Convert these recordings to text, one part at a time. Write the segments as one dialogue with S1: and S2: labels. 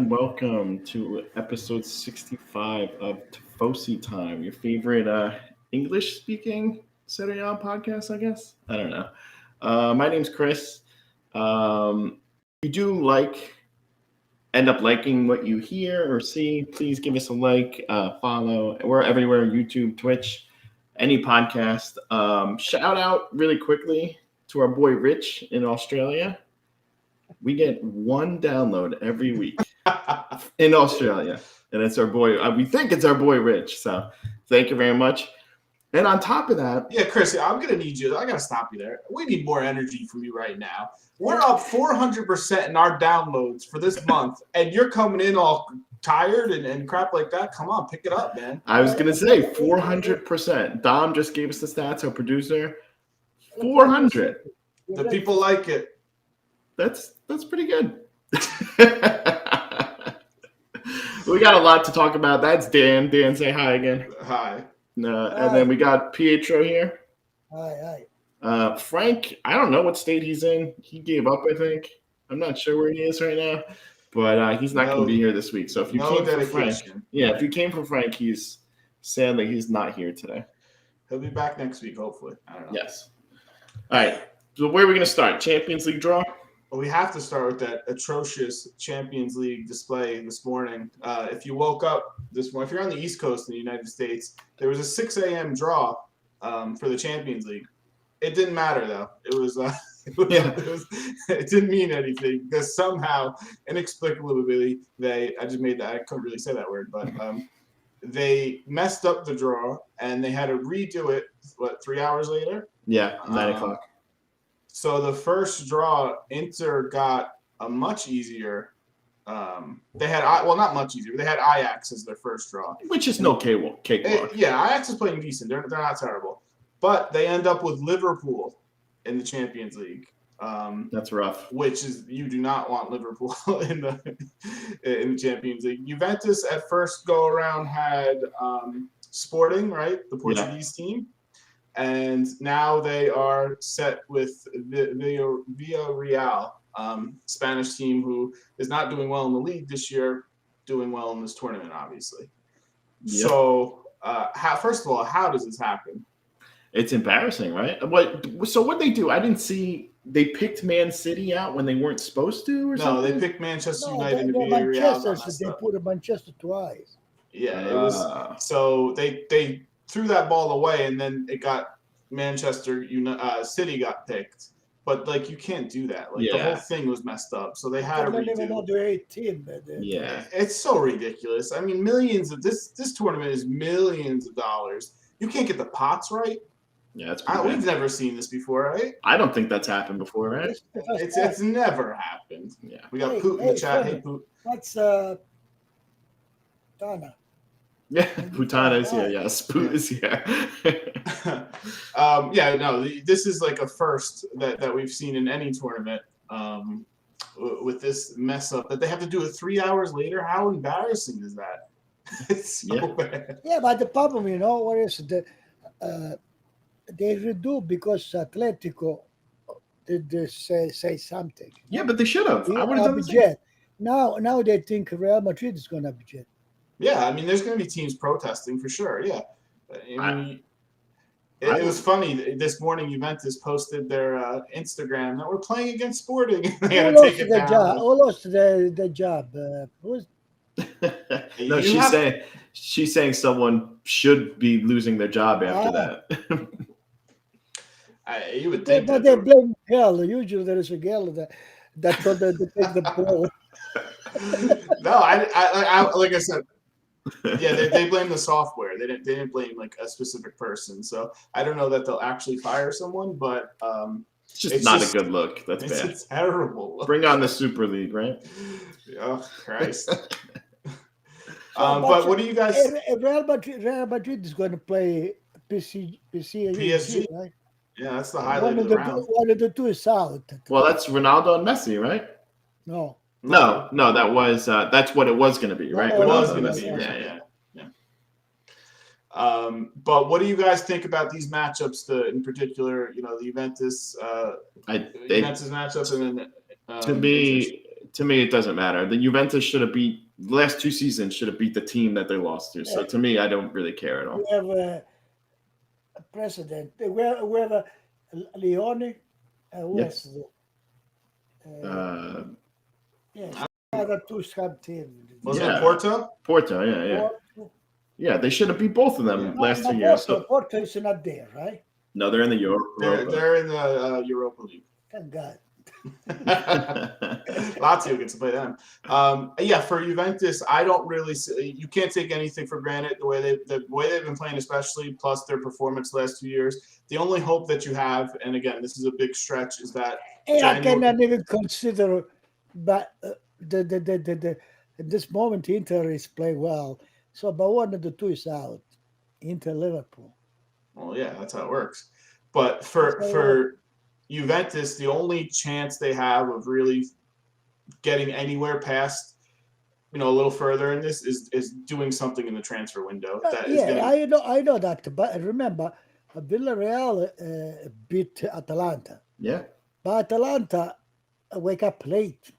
S1: and welcome to episode 65 of Tifosi Time, your favorite English-speaking Serie A podcast, I guess. I don't know. My name's Chris. If you do end up liking what you hear or see, please give us a like, follow. We're everywhere, YouTube, Twitch, any podcast. Shout out really quickly to our boy Rich in Australia. We get one download every week in Australia, and it's our boy. We think it's our boy Rich. So thank you very much. And on top of that,
S2: yeah, Chris, I'm gonna need you. I gotta stop you there. We need more energy from you right now. We're up 400% in our downloads for this month, and you're coming in all tired and crap like that. Come on, pick it up, man.
S1: I was gonna say 400%. Dom just gave us the stats. Our producer, 400.
S2: The people like it.
S1: That's pretty good. We got a lot to talk about. That's Dan. Dan, say hi again.
S2: Hi.
S1: And then we got Pietro here.
S3: Hi.
S1: Frank, I don't know what state he's in. He gave up, I think. I'm not sure where he is right now, but he's not going to be here this week. So if you came for Frank, if you came for Frank, he's not here today.
S2: He'll be back next week, hopefully. I don't know.
S1: Yes. All right. So where are we going to start? Champions League draw?
S2: Well, we have to start with that atrocious Champions League display this morning. If you woke up this morning, if you're on the East Coast in the United States, there was a 6 a.m. draw for the Champions League. It didn't matter, though. It didn't mean anything because somehow, inexplicably, I couldn't really say that word, but they messed up the draw and they had to redo it, 3 hours later?
S1: Yeah, 9 o'clock.
S2: So the first draw, Inter got a much easier. They had not much easier. But they had Ajax as their first draw,
S1: which is no cakewalk.
S2: Yeah, Ajax is playing decent. They're not terrible, but they end up with Liverpool in the Champions League.
S1: That's rough.
S2: Which is you do not want Liverpool in the Champions League. Juventus at first go around had Sporting, right, the Portuguese team. And now they are set with Villarreal, Spanish team who is not doing well in the league this year, doing well in this tournament, obviously. Yep. So, first of all, how does this happen?
S1: It's embarrassing, right? So what they do? I didn't see. They picked Man City out when they weren't supposed to, or something?
S2: No, they picked Manchester United and Villarreal.
S3: They put Manchester twice.
S2: Yeah, it was. So they threw that ball away, and then it got Manchester City got picked. But you can't do that. The whole thing was messed up. So they had to redo.
S3: Even know the 18.
S1: Yeah,
S2: it's so ridiculous. I mean, millions of this tournament is millions of dollars. You can't get the pots right.
S1: Yeah,
S2: we've never seen this before, right?
S1: I don't think that's happened before, right?
S2: It's never happened.
S1: Yeah,
S2: we got Poot in the chat. Hey, Poot.
S3: What's Donna?
S1: Yeah, Putana is here. Yes, Poot is here.
S2: This is like a first that we've seen in any tournament with this mess up that they have to do it 3 hours later. How embarrassing is that? It's so bad.
S3: Yeah, but the problem, what is they redo because Atletico did say something.
S1: Yeah, but they should have. I would have done the
S3: same. Now they think Real Madrid is going to be jet.
S2: Yeah, I mean, there's going to be teams protesting for sure. Yeah, it was funny. This morning, Juventus posted their Instagram that we're playing against Sporting. They had to take it down.
S3: Who lost the job? Who's?
S1: No, she's saying someone should be losing their job after that.
S2: You would think,
S3: but they blame girl. Usually, there is a girl that told them to take the ball.
S2: No, I like I said. Yeah, they blame the software. They didn't blame a specific person. So I don't know that they'll actually fire someone, but
S1: it's just not a good look. That's bad.
S2: It's terrible.
S1: Bring on the Super League, right?
S2: Oh Christ! But what do you guys?
S3: Real Madrid is going to play PSG, right?
S2: Yeah, that's the highlight of the round.
S3: One of the two is out.
S1: Well, that's Ronaldo and Messi, right?
S3: No,
S1: that was that's what it was going to be, right?
S2: It was going to be. Yeah. But what do you guys think about these matchups? In particular, the Juventus, Juventus matchups, and then
S1: to me, it doesn't matter. The Juventus should have beat the last 2 seasons. Should have beat the team that they lost to. So to me, I don't really care at all.
S3: We have a president. We have a Leone. Who
S1: Yes.
S3: else? Yes, other 2 sub teams.
S2: Was
S1: Yeah.
S2: it Porto?
S1: Porto, yeah. Yeah, they should have beat both of them last 2 years.
S3: Porto is not there, right?
S1: No, they're in the Europa.
S2: They're in the Europa League.
S3: Thank God.
S2: Lazio gets to play them. Yeah, for Juventus, I don't really see, you can't take anything for granted the way they've been playing, especially plus their performance the last 2 years. The only hope that you have, and again, this is a big stretch, is that
S3: I cannot even consider, but at this moment Inter is playing well. So, but one of the 2 is out. Inter Liverpool.
S2: Well, yeah, that's how it works. But for Juventus, the only chance they have of really getting anywhere past, a little further in this is doing something in the transfer window.
S3: I know that. But remember, Villarreal beat Atalanta.
S1: Yeah.
S3: But Atalanta wake up late.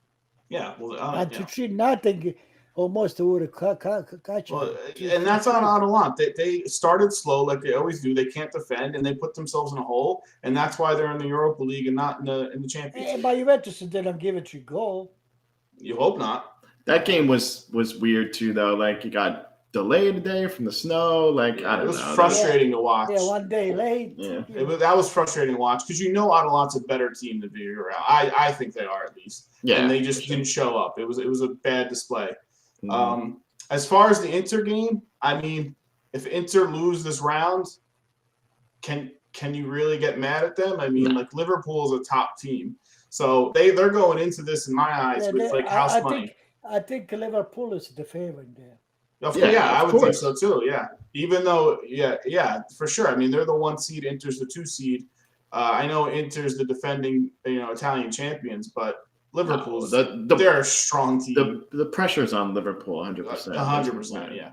S2: Yeah. Well,
S3: and to see nothing, almost would catch.
S2: Well, and that's on Atalanta. They started slow like they always do. They can't defend, and they put themselves in a hole, and that's why they're in the Europa League and not in the Champions League.
S3: But Juventus didn't give it a goal.
S2: You hope not.
S1: That game was weird too, though. Like it got delayed a day from the snow. Like I don't know.
S2: It was frustrating to watch.
S3: Yeah, 1 day late.
S1: Yeah.
S2: That was frustrating to watch because Atalanta's a better team than Villarreal. I think they are at least.
S1: Yeah.
S2: And they just didn't show up. It was a bad display.
S1: Mm-hmm.
S2: As far as the Inter game, I mean, if Inter lose this round, can you really get mad at them? I mean, like Liverpool is a top team, so they're going into this in my eyes with like house money.
S3: I think Liverpool is the favorite there.
S2: I would think so too. Yeah, even though, for sure. I mean, they're the 1 seed. Inter's the 2 seed. I know Inter's the defending, Italian champions, but Liverpool's they're a strong team.
S1: The pressure's on Liverpool 100%.
S2: 100%, yeah.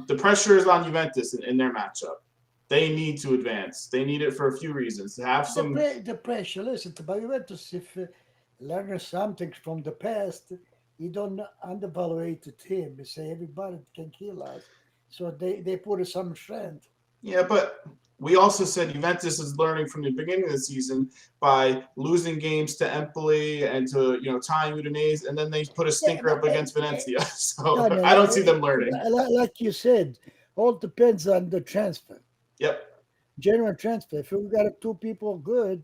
S2: The pressure is on Juventus in their matchup. They need to advance. They need it for a few reasons. To have some
S3: the pressure. Listen, to Juventus, if learn something from the past, you don't undervalue the team. You say everybody can kill us, so they put some strength.
S2: Yeah, but we also said Juventus is learning from the beginning of the season by losing games to Empoli and to tying Udinese, and then they put a stinker up against Venezia. So I don't see them learning.
S3: Like you said, all depends on the transfer.
S2: Yep.
S3: General transfer. If you got 2 people good,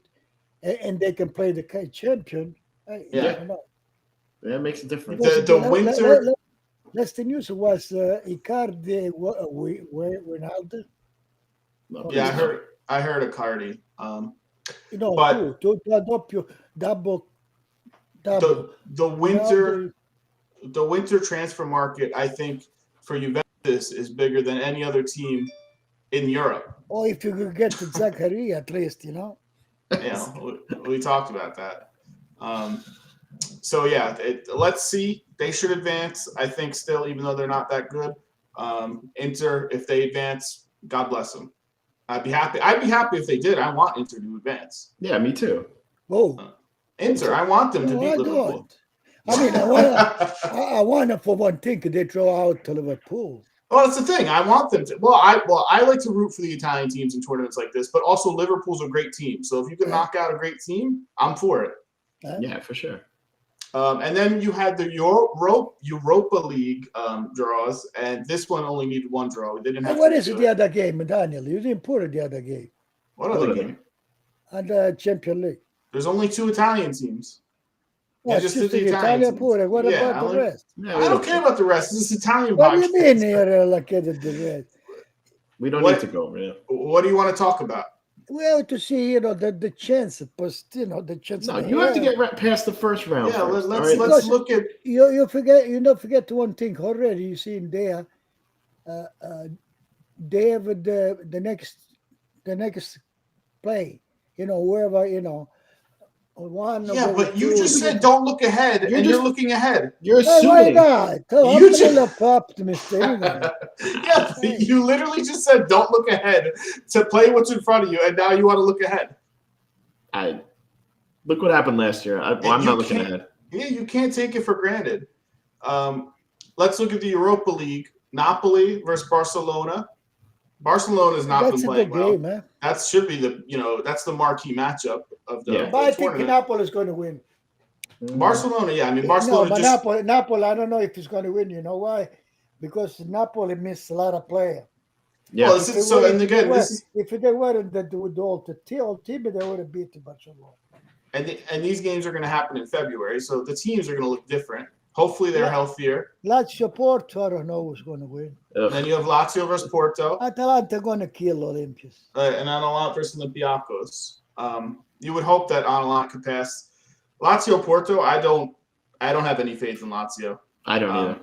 S3: and they can play the champion,
S1: That makes a difference.
S2: The winter.
S3: Last news was Icardi, Ronaldo.
S2: Yeah, I heard Icardi.
S3: But double.
S2: The winter transfer market, I think, for Juventus is bigger than any other team in Europe.
S3: Or if you could get to Zachary, at least,
S2: we talked about that. So yeah, let's see. They should advance. I think still, even though they're not that good. Inter, if they advance, God bless them. I'd be happy if they did. I want Inter to advance.
S1: Yeah, me too.
S2: Inter, I want them to beat Liverpool.
S3: I mean, I want them for one thing. Could they throw out to Liverpool?
S2: Well, that's the thing. I want them to. I like to root for the Italian teams in tournaments like this, but also Liverpool's a great team. So if you can knock out a great team, I'm for it.
S1: Yeah, for sure.
S2: And then you had the Europa League draws, and this one only needed 1 draw. They didn't have.
S3: What is the other game, Daniel? You didn't put it the other game.
S2: What other game?
S3: And the Champions League.
S2: There's only 2 Italian teams.
S3: Well, just the Italian put it. What about the rest?
S2: I don't care about the rest. This is Italian.
S3: What do you mean you're like at the rest?
S1: We don't need to go. Yeah.
S2: What do you want to talk about?
S3: We have to see, the chance, the chance.
S1: No, you have to get past the first round.
S2: Yeah,
S1: first,
S2: let's look at.
S3: You forget one thing already. You see in there, they have the next play. Wherever one.
S2: Yeah, but you just said don't look ahead, and you're looking ahead.
S1: You're assuming.
S3: Why not?
S2: You just
S3: yeah,
S2: you literally just said don't look ahead to play what's in front of you, and now you want to look ahead.
S1: Look what happened last year. I'm not looking ahead.
S2: Yeah, you can't take it for granted. Let's look at the Europa League. Napoli versus Barcelona. Barcelona has not been
S3: That's a
S2: playing
S3: good
S2: well.
S3: game, eh?
S2: That should be that's the marquee matchup of the
S3: But I think
S2: tournament.
S3: Napoli is going to win.
S2: Barcelona, yeah. I mean,
S3: No,
S2: Barcelona
S3: but
S2: just
S3: Napoli, I don't know if he's going to win. You know why? Because Napoli missed a lot of players.
S1: Yeah.
S2: well, this is so. And again, this is
S3: If they weren't the old team, they would have beat Barcelona.
S2: and these games are going to happen in February, so the teams are going to look different. Hopefully, they're healthier.
S3: Lazio Porto, I don't know who's going to win.
S2: Then you have Lazio versus Porto,
S3: Atalanta going to kill Olympius.
S2: and Atalanta versus Olympiacos. You would hope that Atalanta could pass Lazio Porto. I don't have any faith in Lazio.
S1: I don't either.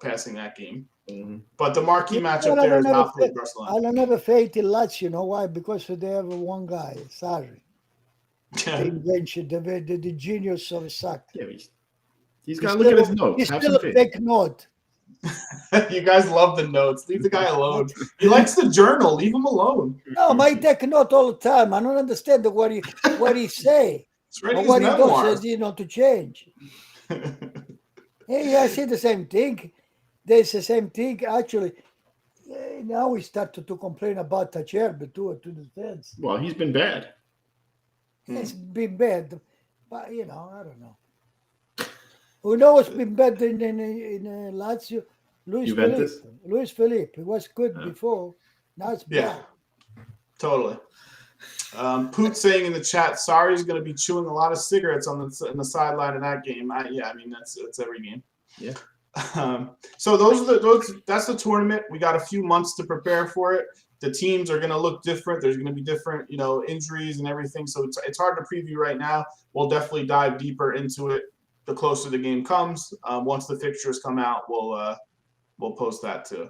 S2: Passing that game.
S1: Mhm.
S2: But the marquee matchup there is Napoli Barcelona.
S3: I don't have a faith in Lazio. You know why? Because they have one guy, Sarri. The invention, the genius of soccer.
S1: Yeah, he's got to look at his notes.
S3: He's
S1: Have
S3: still
S1: some
S3: a
S1: faith.
S3: fake note.
S2: You guys love the notes. Leave the guy alone. He likes the journal. Leave him alone.
S3: No, but he take note all the time. I don't understand what he say
S2: It's right
S3: or
S2: in
S3: what
S2: his
S3: he
S2: memoirs.
S3: does, to change. Hey, I see the same thing. There's the same thing. Actually, now we start to complain about Tacherbe to the fans.
S1: Well, he's been bad.
S3: It's been bad, but I don't know. Who knows what's been bad in Lazio?
S1: Juventus?
S3: Luis Felipe. He was good before. Now it's bad.
S2: Totally. Poot saying in the chat, Sarri's going to be chewing a lot of cigarettes on the sideline in that game. I mean that's every game.
S1: Yeah.
S2: So that's the tournament. We got a few months to prepare for it. The teams are going to look different. There's going to be different, injuries and everything. So it's hard to preview right now. We'll definitely dive deeper into it the closer the game comes. Once the fixtures come out, we'll post that too.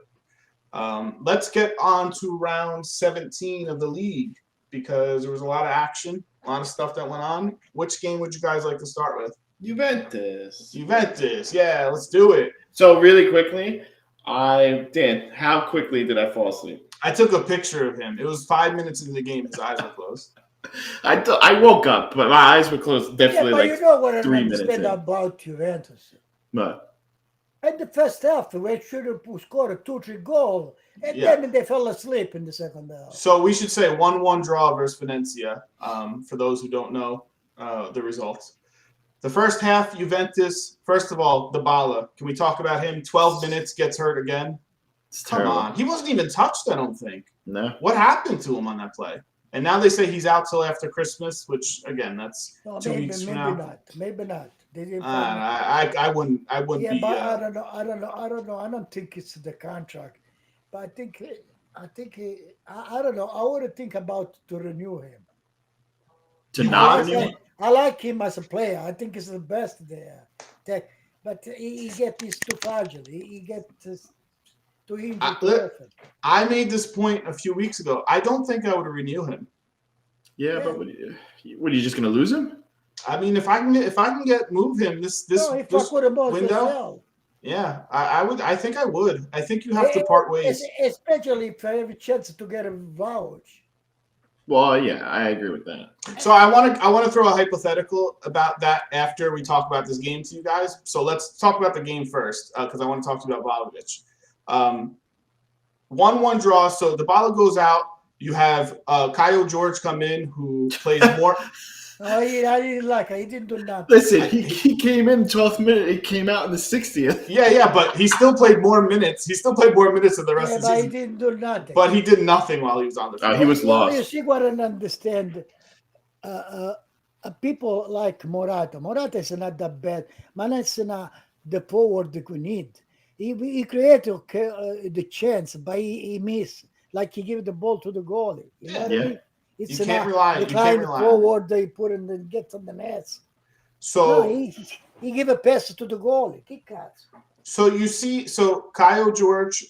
S2: Let's get on to round 17 of the league because there was a lot of action, a lot of stuff that went on. Which game would you guys like to start with?
S1: Juventus.
S2: Yeah, let's do it.
S1: So really quickly, Dan, how quickly did I fall asleep?
S2: I took a picture of him. It was 5 minutes into the game. His eyes were closed.
S1: I woke up, but my eyes were closed definitely
S3: but you know what I
S1: 3 minutes
S3: understand
S1: in.
S3: about Juventus.
S1: But
S3: In the first half, they should have scored 2-3 goals, and then they fell asleep in the second half.
S2: So we should say 1-1 draw versus Venezia, for those who don't know the results. The first half, Juventus, first of all, Dybala. Can we talk about him? 12 minutes, gets hurt again. Come on. He wasn't even touched, I don't think.
S1: No.
S2: What happened to him on that play? And now they say he's out till after Christmas, which, again, that's 2 weeks from now.
S3: Maybe not. They didn't
S2: I wouldn't be.
S3: But I don't know. I don't think it's the contract. But I think I don't know. I would think about to renew him.
S1: To not renew him?
S3: I like him as a player. I think he's the best there. But he gets too fragile. He gets too injured.
S2: I made this point a few weeks ago. I don't think I would renew him.
S1: Yeah, but what are you just going to lose him?
S2: I mean, if I can move him this window. Yeah, I would. I think I would. I think you have to part ways.
S3: Especially if I have a chance to get a vouch.
S1: Well, yeah, I agree with that.
S2: So I want to throw a hypothetical about that after we talk about this game to you guys. So let's talk about the game first because I want to talk to you about Vlahovic. 1-1 draw. So Dybala goes out. You have Kyle George come in who plays more.
S3: I didn't like it. He didn't do nothing.
S1: Listen, he came in 12th minute. He came out in the 60th.
S2: Yeah, but he still played more minutes. He still played more minutes than the rest of the season.
S3: But he didn't do nothing.
S2: But he did nothing while he was on the field.
S1: He was lost.
S3: You see what I understand. People like Morata. Morata is not that bad. Man, it's not the forward that we need. He created the chance, but he missed. Like he gave the ball to the goalie. You know what I mean?
S2: You can't rely. You can't rely.
S3: Forward, they put in and get on the nets.
S2: So
S3: he gave a pass to the goalie. Kick cuts.
S2: So you see, Kyle George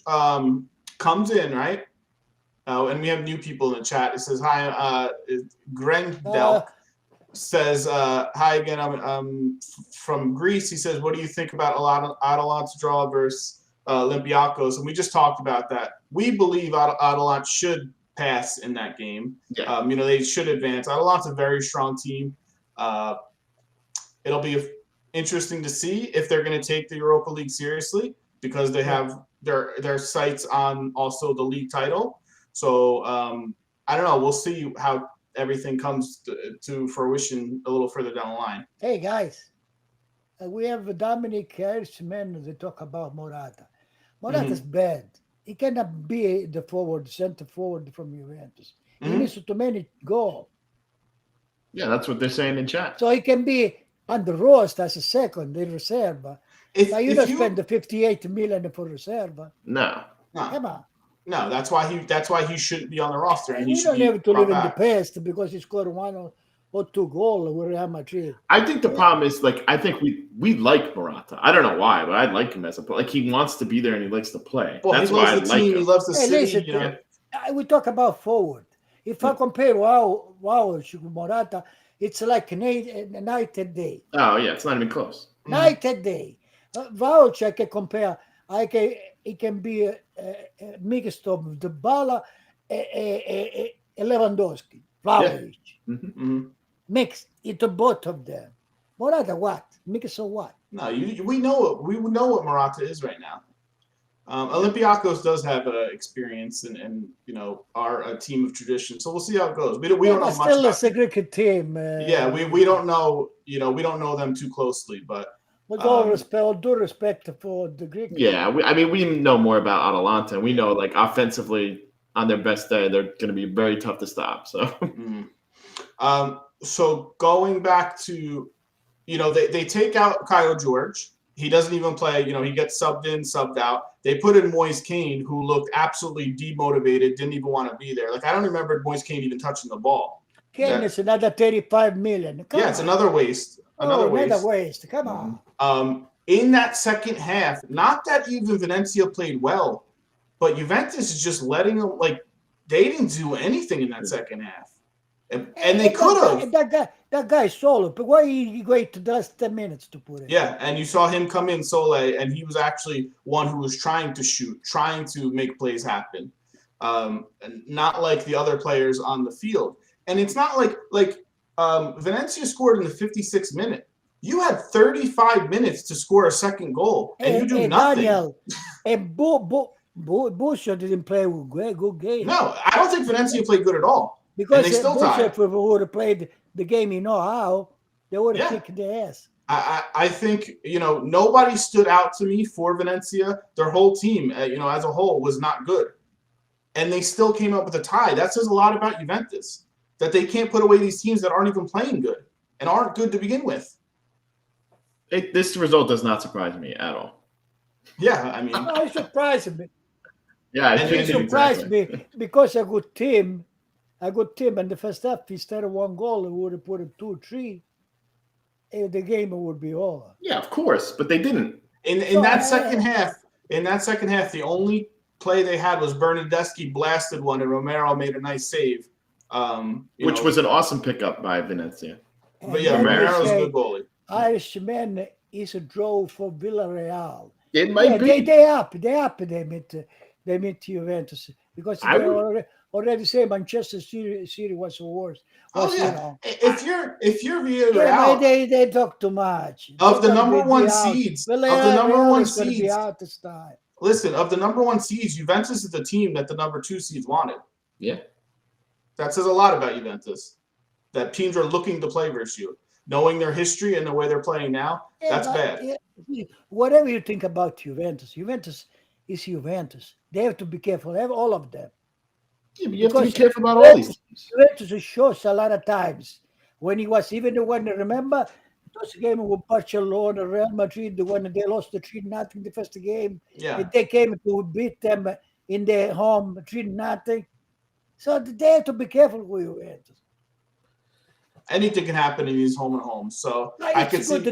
S2: comes in, right? And we have new people in the chat. It says hi. Grendel says hi again. I'm from Greece. He says, what do you think about Atalanta's draw versus Olympiacos? And we just talked about that. We believe Atalanta should pass in that game.
S1: Yeah.
S2: They should advance. Atalanta's a very strong team. It'll be interesting to see if they're going to take the Europa League seriously because they have their sights on also the league title. So I don't know. We'll see how everything comes to fruition a little further down the line.
S3: Hey guys, we have Dominic Harrisman that talk about Morata. Morata's bad. He cannot be the center forward from Juventus. He needs too many goals.
S1: Yeah, that's what they're saying in chat.
S3: So he can be on the roster as a second in Reserva. But you don't spend the 58 million for Reserva.
S1: No.
S3: Come on.
S2: No, that's why he shouldn't be on the roster. And
S3: he don't have to live in the past because he scored 1 or 2 goals with Real Madrid.
S1: I think the problem is, I think we like Morata. I don't know why, but I like him as a player. He wants to be there and he likes to play.
S2: Well,
S1: that's
S2: he
S1: why
S2: loves
S1: I
S2: the
S1: like
S2: team.
S1: him.
S2: He loves the city.
S3: Listen, we talk about forward. If I compare to Morata, it's like night and day.
S1: Oh, yeah, it's not even close.
S3: Night and day. Vouch, I can compare. It can be a mixed of Dybala and Lewandowski. Vlahovic.
S1: Yeah.
S3: Mixed into both of them. Morata what? Mix of what?
S2: No, we know it. We know what Morata is right now. Olympiacos does have experience and are a team of tradition. So we'll see how it goes. We don't know much.
S3: Still a Greek team.
S2: We don't know. We don't know them too closely, but.
S3: With all due respect for the Greek.
S1: Yeah, we know more about Atalanta. We know, offensively, on their best day, they're going to be very tough to stop. So,
S2: so going back to, they take out Kyle George. He doesn't even play. He gets subbed in, subbed out. They put in Moise Kean, who looked absolutely demotivated, didn't even want to be there. I don't remember Moise Kean even touching the ball.
S3: Kean is another 35 million.
S2: It's another waste. Another waste.
S3: Come on.
S2: In that second half, not that even Venezia played well, but Juventus is just letting them, they didn't do anything in that second half. And they could have.
S3: That guy Solo, but why he wait the last 10 minutes to put it?
S2: Yeah, and you saw him come in, Sole, and he was actually one who was trying to shoot, trying to make plays happen. Not like the other players on the field. And it's not like Venezia scored in the 56th minute. You had 35 minutes to score a second goal, and you do nothing.
S3: Daniel, and Busha didn't play a good game.
S2: No, I don't think Venezia played good at all.
S3: Because if we would have played the game how, they would have kicked their ass.
S2: I think, nobody stood out to me for Venezia. Their whole team, as a whole, was not good. And they still came up with a tie. That says a lot about Juventus, that they can't put away these teams that aren't even playing good and aren't good to begin with.
S1: This result does not surprise me at all.
S2: Yeah,
S3: No, it surprised me.
S1: Yeah,
S3: it surprised me because a good team, in the first half, instead of 1 goal, we would have put it 2-3, and the game would be over.
S1: Yeah, of course, but they didn't.
S2: In that second half, the only play they had was Bernardeschi blasted one, and Romero made a nice save.
S1: Which was an awesome pickup by Venezia.
S2: But yeah, Romero's a good goalie.
S3: Irishman is a draw for Villarreal.
S1: It might be.
S3: They meet Juventus because they already say Manchester City was the worst.
S2: If you're Villarreal,
S3: they talk too much.
S2: Of the number one seeds, listen, of the number one seeds, Juventus is the team that the number 2 seeds wanted.
S1: Yeah,
S2: that says a lot about Juventus. That teams are looking to play versus you, knowing their history and the way they're playing now. That's bad.
S3: Whatever you think about Juventus is Juventus. They have to be careful. All of them.
S1: Yeah, but you have to be careful about all these teams.
S3: Juventus shows a lot of times when he was even the one. Remember those games with Barcelona, Real Madrid, the one they lost the 3-0 the first game.
S2: Yeah,
S3: they came to beat them in their home 3-0. So they have to be careful with Juventus.
S2: Anything can happen in these home and home. So
S3: it's good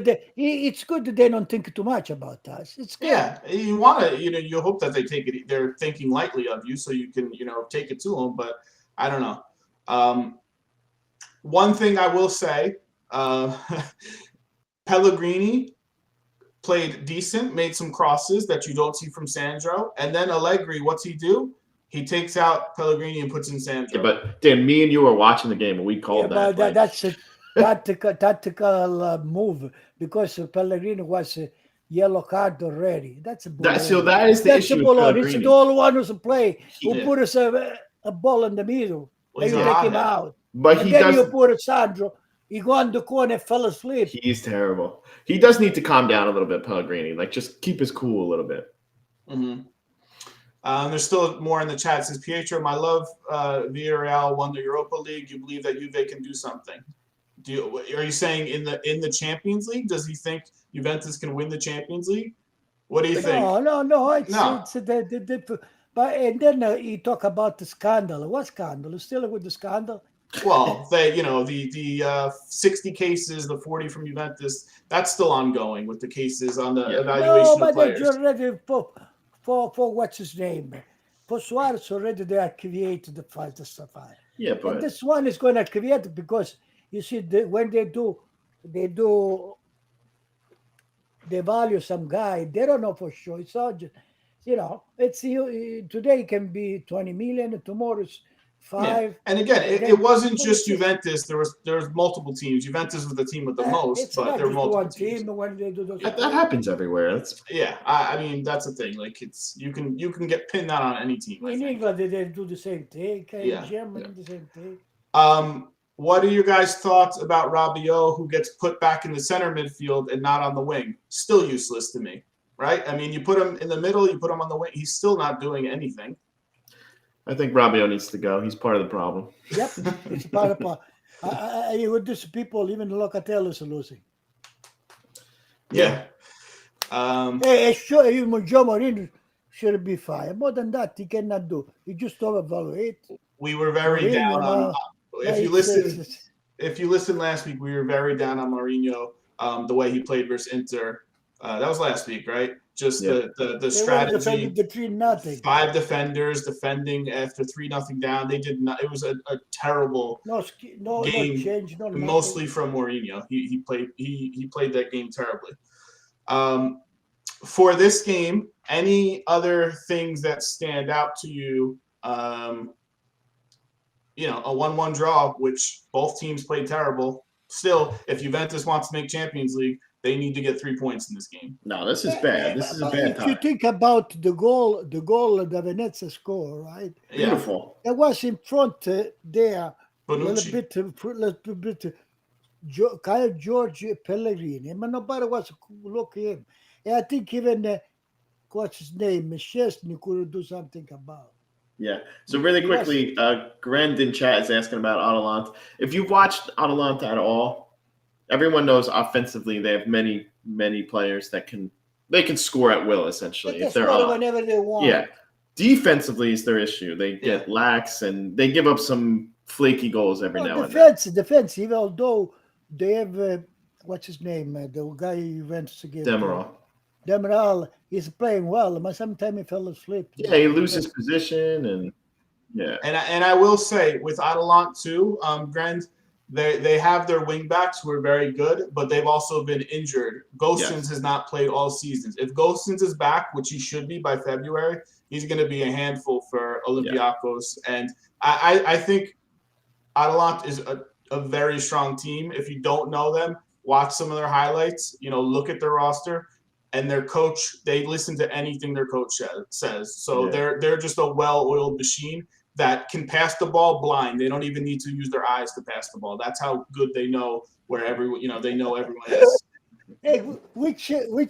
S3: that they don't think too much about us. It's good.
S2: Yeah, you want to, you hope that they take it. They're thinking lightly of you, so you can, take it to them. But I don't know. One thing I will say, Pellegrini played decent, made some crosses that you don't see from Sandro, and then Allegri, what's he do? He takes out Pellegrini and puts in Sandro.
S1: Yeah, but Dan, me and you were watching the game, and we called that.
S3: That's tactical move because Pellegrini was a yellow card already. That's a balloon.
S1: That is the
S3: That's a
S1: issue with
S3: balloon. It's the
S1: Pellegrini.
S3: only one who's a play. Who
S2: Yeah.
S3: put us a ball in the middle.
S2: Well,
S3: And
S2: he's
S3: you
S2: a
S3: take him
S2: hothead.
S3: out.
S1: But
S3: And
S1: he
S3: then you
S1: does.
S3: put a Sandro. He go on the corner, fell asleep.
S1: He's terrible. He does need to calm down a little bit, Pellegrini. Like, just keep his cool a little bit.
S2: Mm-hmm. There's still more in the chat. It says, Pietro, my love, Villarreal won the Europa League. You believe that Juve can do something? Are you saying in the Champions League? Does he think Juventus can win the Champions League? What do you think?
S3: No. It's
S2: No.
S3: but and then he talk about the scandal. What scandal? Still with the scandal?
S2: Well, the 60 cases, the 40 from Juventus, that's still ongoing with the cases on the evaluation
S3: No,
S2: of
S3: but they
S2: players.
S3: already for what's his name? For Suarez already they activated the fight the stuff.
S1: Yeah,
S3: And
S1: but
S3: this one is going to activate it because you see when they value some guy. They don't know for sure. It's all just, it's today it can be 20 million, tomorrow it's 5.
S2: And again,
S3: And
S2: it
S3: then-
S2: wasn't just Juventus. There was multiple teams. Juventus was the team with the most,
S3: It's
S2: but
S3: not
S2: there were
S3: just
S2: multiple
S3: one
S2: teams.
S3: team when they do those.
S1: that happens everywhere.
S2: I mean that's the thing. Like you can get pinned down on any team. I
S3: In
S2: think.
S3: England, they do the same thing.
S2: Yeah.
S3: In Germany, the same thing.
S2: What are your guys' thoughts about Rabiot, who gets put back in the center midfield and not on the wing? Still useless to me, right? I mean, you put him in the middle, you put him on the wing. He's still not doing anything.
S1: I think Rabiot needs to go. He's part of the problem.
S3: Yep, it's part of. With these people, even Locatello is losing.
S2: Yeah.
S3: Sure, even Joe Mourinho should be fired. More than that, he cannot do. He just overvaluate.
S2: We were very
S3: Mourinho,
S2: down on. If you listened last week, we were very down on Mourinho. The way he played versus Inter. That was last week, right? Just the strategy.
S3: The 3-0.
S2: 5 defenders defending after 3-0 down. They did not. It was a terrible
S3: game.
S2: No
S3: change. No
S2: mostly from Mourinho. He played that game terribly. For this game, any other things that stand out to you? A 1-1 draw, which both teams played terrible. Still, if Juventus wants to make Champions League, they need to get 3 points in this game.
S1: No, this is bad. This is a bad
S3: If
S1: time.
S3: you think about the goal that Venezia scored, right?
S1: Beautiful.
S3: It was in front there.
S2: Bonucci.
S3: A little bit. Kyle George Pellegrini, but nobody was looking at him. And I think even what's his name, Chesney could do something about.
S1: Yeah. So really quickly, Grend in chat is asking about Atalanta. If you've watched Atalanta at all, everyone knows offensively they have many, many players that can score at will essentially if they're on.
S3: Whenever they want.
S1: Yeah. Defensively is their issue. They get lax and they give up some flaky goals every now and then.
S3: Defensive, although they have what's his name, the guy who went to give Demiral is playing well, but sometimes he fell asleep.
S1: Yeah, he loses position and
S2: And I will say with Atalanta too, Grend, they have their wing backs who are very good, but they've also been injured. Gosens has not played all seasons. If Gosens is back, which he should be by February, he's going to be a handful for Olympiacos. And I think Atalanta is a very strong team. If you don't know them, watch some of their highlights. Look at their roster. And their coach, they listen to anything their coach says. So they're just a well-oiled machine that can pass the ball blind. They don't even need to use their eyes to pass the ball. That's how good they know where everyone, they know everyone is.
S3: Hey, which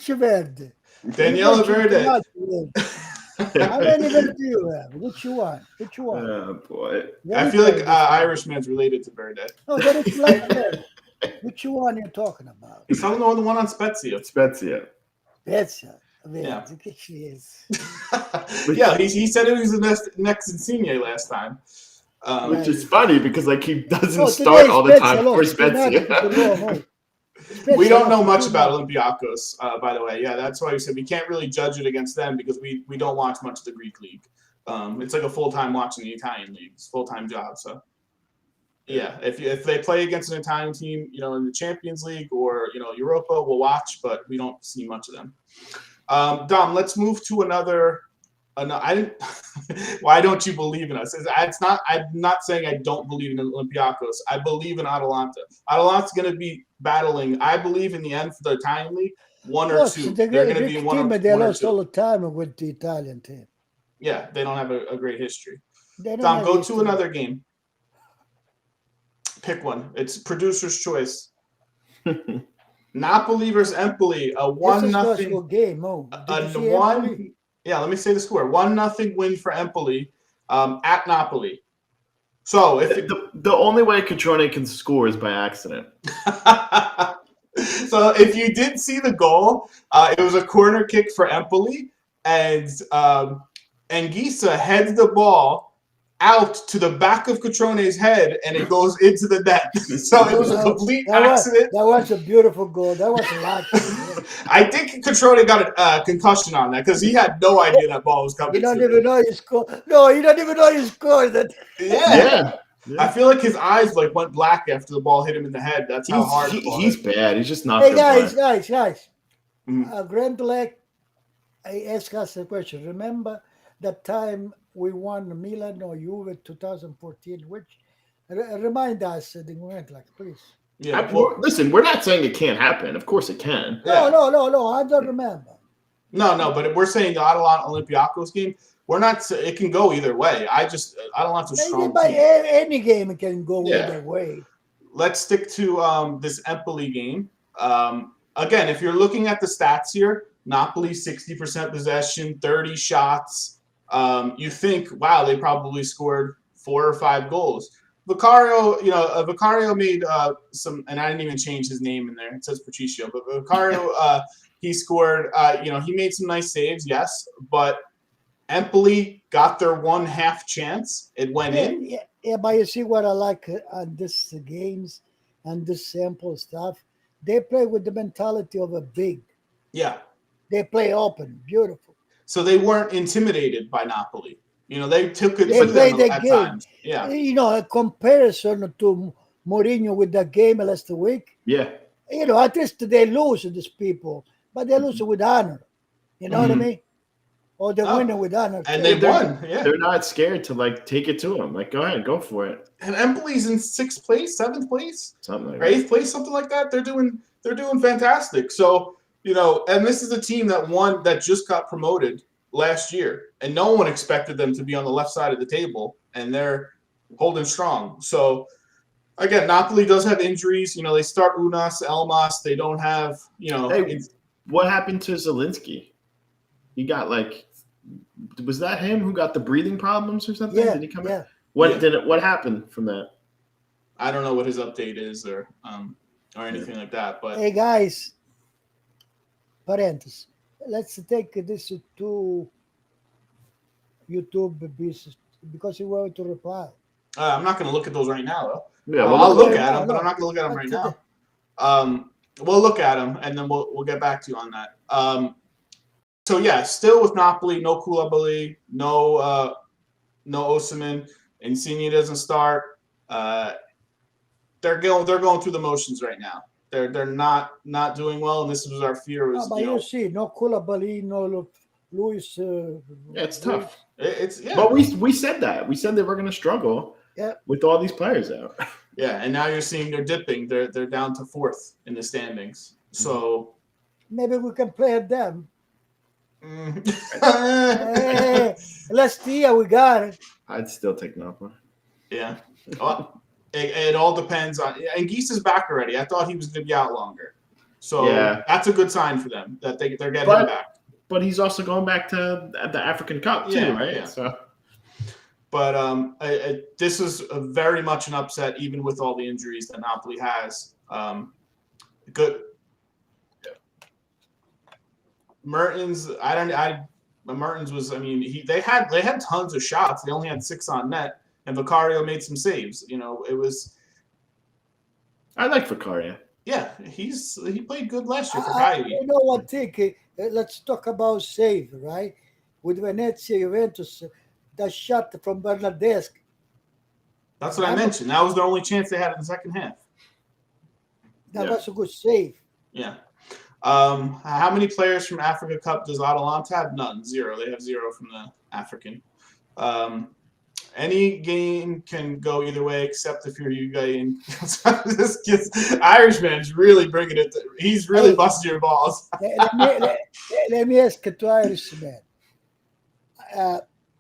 S3: Verde?
S2: Daniela Verde.
S3: How many Verde do you have? Which one?
S1: Oh, boy.
S2: I feel like Irishman's related to Verde.
S3: No, that is like Verde. Which one are you talking about?
S2: He's talking about the one on Spezia.
S1: Spezia.
S3: Spezia.
S2: Yeah.
S3: She is.
S2: Yeah, he said it was the next Insigne last time.
S1: Which is funny because he doesn't start all the time for Spezia.
S2: We don't know much about Olympiacos, by the way. Yeah, that's why we said we can't really judge it against them because we don't watch much of the Greek league. It's like a full-time watching the Italian league. It's a full-time job. So, yeah, if they play against an Italian team, in the Champions League or, Europa, we'll watch, but we don't see much of them. Dom, let's move to another No, I didn't. Why don't you believe in us? It's not. I'm not saying I don't believe in Olympiacos. I believe in Atalanta. Atalanta's going to be battling. I believe in the end for the Italian league, one or
S3: Yes,
S2: two.
S3: the
S2: They're going to
S3: Greek
S2: be
S3: team, they
S2: one or
S3: lost all
S2: two.
S3: the time with the Italian team.
S2: Yeah, they don't have a great history.
S3: They don't
S2: Tom,
S3: have
S2: go
S3: history.
S2: to another game. Pick one. It's producer's choice. Napoli versus Empoli. A
S3: This is just a
S2: 1-0.
S3: game. Oh, did you see
S2: one.
S3: Empoli?
S2: Yeah, let me say the score. 1-0 win for Empoli at Napoli. So if
S1: the only way Catrone can score is by accident.
S2: So if you did see the goal, it was a corner kick for Empoli, and Anguissa heads the ball out to the back of Catrone's head, and it goes into the net. So it was a complete accident.
S3: That was a beautiful goal. That was a lot.
S2: I think Catrone got a concussion on that because he had no idea that ball was coming.
S3: You don't even know you scored. No, you don't even know you scored it.
S2: Yeah. I feel like his eyes went black after the ball hit him in the head. That's how hard
S1: he's bad. He's just not.
S3: Hey guys.
S2: Mm-hmm.
S3: Grand Lake, I asked us a question. Remember that time we won Milan or Juve 2014? Which remind us the Grand Lake, please.
S2: Yeah.
S1: Listen, we're not saying it can't happen. Of course it can.
S3: No. I don't remember.
S2: No. But we're saying the Atalanta Olympiacos game. We're not. It can go either way. I don't have to strong.
S3: Any game can go either way.
S2: Let's stick to this Empoli game. Again, if you're looking at the stats here, Napoli 60% possession, 30 shots. You think, wow, they probably scored 4 or 5 goals. Vicario made some, and I didn't even change his name in there. It says Patricio, but Vicario, he scored. He made some nice saves, yes, but Empoli got their 1/2 chance. It went in.
S3: Yeah, but you see what I like on this games and this sample stuff. They play with the mentality of a big.
S2: Yeah.
S3: They play open, beautiful.
S2: So they weren't intimidated by Napoli. They took it.
S3: They played the game.
S2: Times. Yeah.
S3: A comparison to Mourinho with that game last week.
S1: Yeah.
S3: At least they lose to these people, but they lose with honor. You know what I mean? Or they win with honor.
S2: And they won. Yeah.
S1: They're not scared to take it to them. Go ahead, go for it.
S2: And Empoli's in 6th place, 7th place,
S1: something like
S2: or 8th place, something like that. They're doing fantastic. So and this is a team that just got promoted last year, and no one expected them to be on the left side of the table, and they're holding strong. So again, Napoli does have injuries. They start Unas, Elmas. They don't have.
S1: Hey, what happened to Zielinski? He got was that him who got the breathing problems or something?
S3: Yeah,
S2: Did
S1: he come
S3: yeah.
S1: in? What happened from that?
S2: I don't know what his update is or anything like that. But
S3: hey guys, parenthesis. Let's take this to YouTube business because you want to reply.
S2: I'm not going to look at those right now, though.
S1: Yeah,
S2: I'll look at them, but I'm not going to look at them right now. We'll look at them, and then we'll get back to you on that. So yeah, still with Napoli, no Koulibaly, no Osimhen. Insigne doesn't start. They're going through the motions right now. They're not doing well, and this was our fear.
S3: But you see, no Koulibaly, no Luis.
S1: It's tough.
S2: But
S1: we said that. We said they were going to struggle.
S3: Yeah.
S1: With all these players out.
S2: Yeah, and now you're seeing they're dipping. They're down to 4th in the standings. So
S3: maybe we can play at them.
S2: Hey,
S3: last year we got it.
S1: I'd still take Napoli.
S2: Yeah. Well, it all depends on. And Geese is back already. I thought he was going to be out longer. So that's a good sign for them that they're getting him back.
S1: But he's also going back to the African Cup too, right?
S2: Yeah.
S1: So.
S2: But this is very much an upset, even with all the injuries that Napoli has. Good. Mertens, Mertens was. They had tons of shots. They only had 6 on net, and Vicario made some saves. It was.
S1: I like Vicario.
S2: Yeah, he played good last year for Cagliari.
S3: You know what? Let's talk about save, right? With Venezia, Juventus. The shot from Bernardeschi.
S2: That's what I mentioned. That was the only chance they had in the second half.
S3: That was a good save.
S2: Yeah. How many players from Africa Cup does Atalanta have? None. 0. They have 0 from the African. Any game can go either way, except if you're Ugandan. This kid's Irishman's really bringing it. He's really busting your balls.
S3: let me ask to Irishman.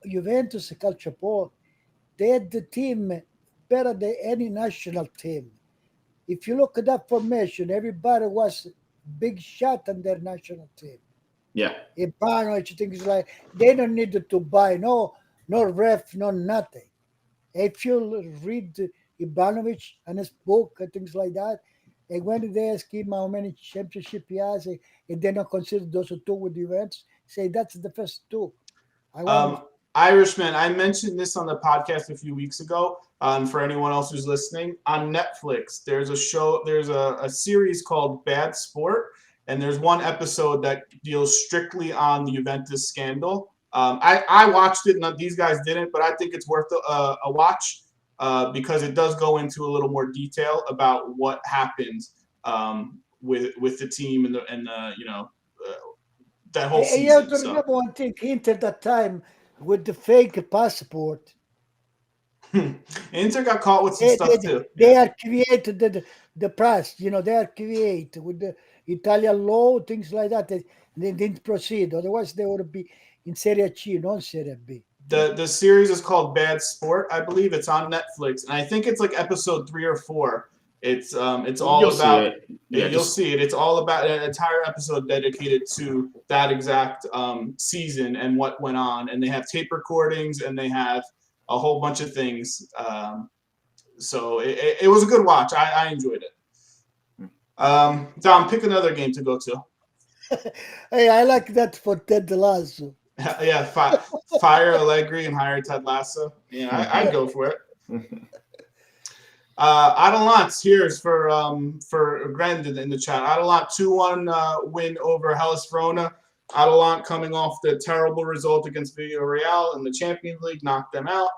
S3: Juventus Calciopolo, they had the team better than any national team. If you look at that formation, everybody was big shot on their national team.
S1: Yeah.
S3: Ivanovic, things like they don't need to buy no ref, no nothing. If you read Ivanovic and his book and things like that, and when they ask him how many championship he has, and they don't consider those two with Juventus, say that's the first two.
S2: Irishman, I mentioned this on the podcast a few weeks ago. For anyone else who's listening, on Netflix, there's a series called Bad Sport, and there's one episode that deals strictly on the Juventus scandal. I watched it, and these guys didn't, but I think it's worth a watch because it does go into a little more detail about what happened with the team and the that whole season.
S3: You have to remember one thing: Inter that time with the fake passport.
S2: Inter got caught with some stuff too.
S3: They are created the press, they are created with the Italian law, things like that. They didn't proceed. Otherwise, they would be in Serie A, not Serie B.
S2: The series is called Bad Sport. I believe it's on Netflix, and I think it's like episode 3 or 4. It's all
S1: You'll
S2: about.
S1: See it. Yeah,
S2: you'll see it. It's all about an entire episode dedicated to that exact season and what went on. And they have tape recordings and they have a whole bunch of things. So it was a good watch. I enjoyed it. Dom, pick another game to go to.
S3: Hey, I like that for Ted Lasso.
S2: Yeah, fire Allegri and hire Ted Lasso. Yeah, I'd go for it. Atalanta, here's for Grandin in the chat. Atalanta 2-1 win over Hellas Verona. Atalanta coming off the terrible result against Villarreal in the Champions League, knocked them out.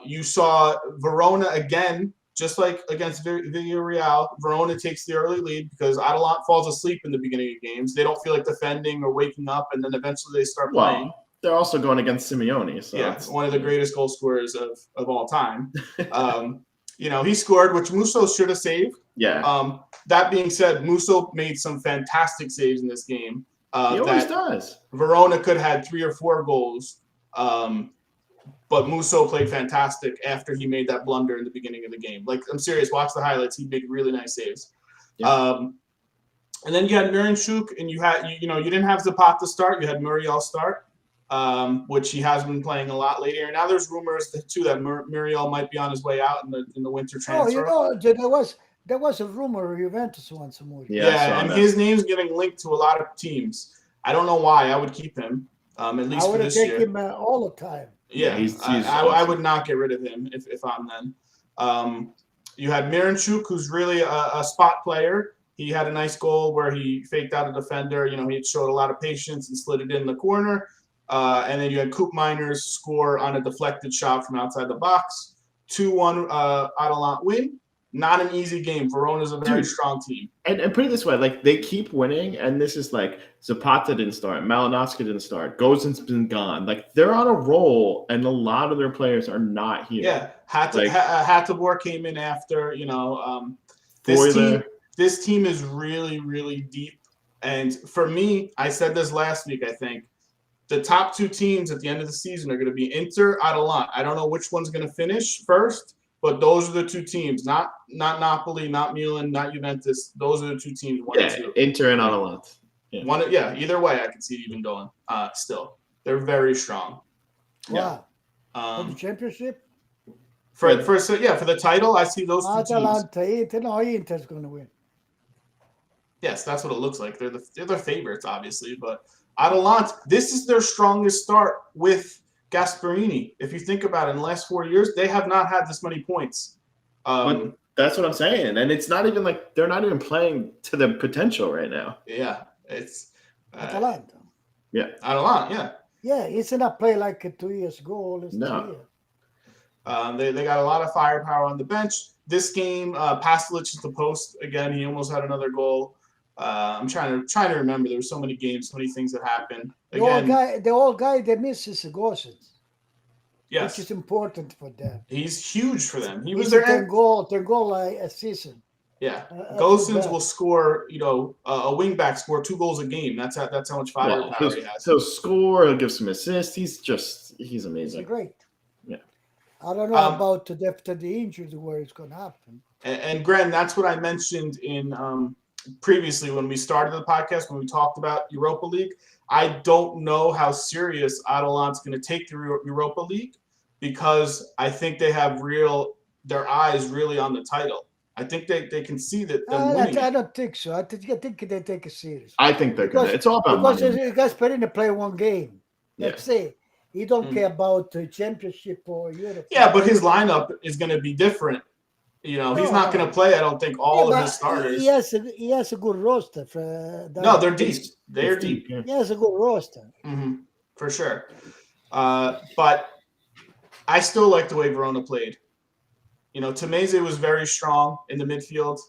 S2: You saw Verona again, just like against Villarreal. Verona takes the early lead because Atalanta falls asleep in the beginning of games. They don't feel like defending or waking up, and then eventually they start playing.
S1: They're also going against Simeone. So
S2: yeah, one of the greatest goal scorers of all time. He scored, which Musso should have saved.
S1: Yeah.
S2: That being said, Musso made some fantastic saves in this game.
S1: He always does.
S2: Verona could have had 3 or 4 goals, but Musso played fantastic after he made that blunder in the beginning of the game. Like, I'm serious. Watch the highlights. He made really nice saves. Yeah. And then you had Miranchuk, and you didn't have Zapata start. You had Muriel start. Which he has been playing a lot lately. And now there's rumors too that Muriel might be on his way out in the winter transfer.
S3: There was a rumor Juventus wants him.
S2: Yeah, and his name's getting linked to a lot of teams. I don't know why. I would keep him at least for this year. I would take him
S3: all the time.
S2: Yeah, I would not get rid of him if I'm then. You had Miranchuk, who's really a spot player. He had a nice goal where he faked out a defender. He showed a lot of patience and slid it in the corner. And then you had Coop Miners score on a deflected shot from outside the box. 2-1 Atalanta win. Not an easy game. Verona's a very strong team.
S1: And put it this way, like, they keep winning, and this is like Zapata didn't start, Malinowski didn't start, Gozen's been gone. Like, they're on a roll, and a lot of their players are not here.
S2: Yeah, Hattabor came in after. This team is really, really deep. And for me, I said this last week, I think, the top 2 teams at the end of the season are going to be Inter, Atalanta. I don't know which one's going to finish first, but those are the 2 teams. Not Napoli, not Milan, not Juventus. Those are the 2 teams. 1 and 2.
S1: Inter and Atalanta.
S2: Yeah. Either way, I can see it even going. Still, they're very strong.
S3: Wow. For the championship.
S2: For the title, I see those 2 teams.
S3: Atalanta, Inter's going to win.
S2: Yes, that's what it looks like. They're the favorites, obviously, but. Atalanta, this is their strongest start with Gasperini. If you think about it, in the last 4 years, they have not had this many points.
S1: But that's what I'm saying. And it's not even like they're not even playing to their potential right now.
S2: Yeah. It's
S3: Atalanta.
S1: Yeah.
S2: Atalanta, yeah.
S3: Yeah, it's not play like 2 years ago.
S2: No. They got a lot of firepower on the bench. This game, Pasalic is the post. Again, he almost had another goal. I'm trying to remember. There were so many games, so many things that happened.
S3: The old guy they miss is Gosens,
S2: Yes,
S3: which is important for them.
S2: he's huge for them. He was
S3: He's
S2: their
S3: 10 goal a season.
S2: Yeah, Gosens will score. A wingback score 2 goals a game. That's how much firepower he has.
S1: He'll score. He'll give some assists. He's amazing.
S3: He's great.
S1: Yeah.
S3: I don't know about after the injuries where it's going to happen.
S2: And Gren, that's what I mentioned in previously when we started the podcast when we talked about Europa League. I don't know how serious Atalanta's going to take the Europa League because I think they have their eyes really on the title. I think they can see that them winning.
S3: I don't think so. I think they take it serious.
S1: I think they're good. It's all about
S3: money.
S1: Because
S3: you guys put in to play one game. Let's say he don't care about the championship or Europe.
S2: Yeah, but his lineup is going to be different. He's not going to play. I don't think all of his starters.
S3: He has a good roster.
S2: No, they're deep. They're deep.
S3: Yeah. He has a good roster.
S2: Mm-hmm. For sure. But I still like the way Verona played. Temese was very strong in the midfield,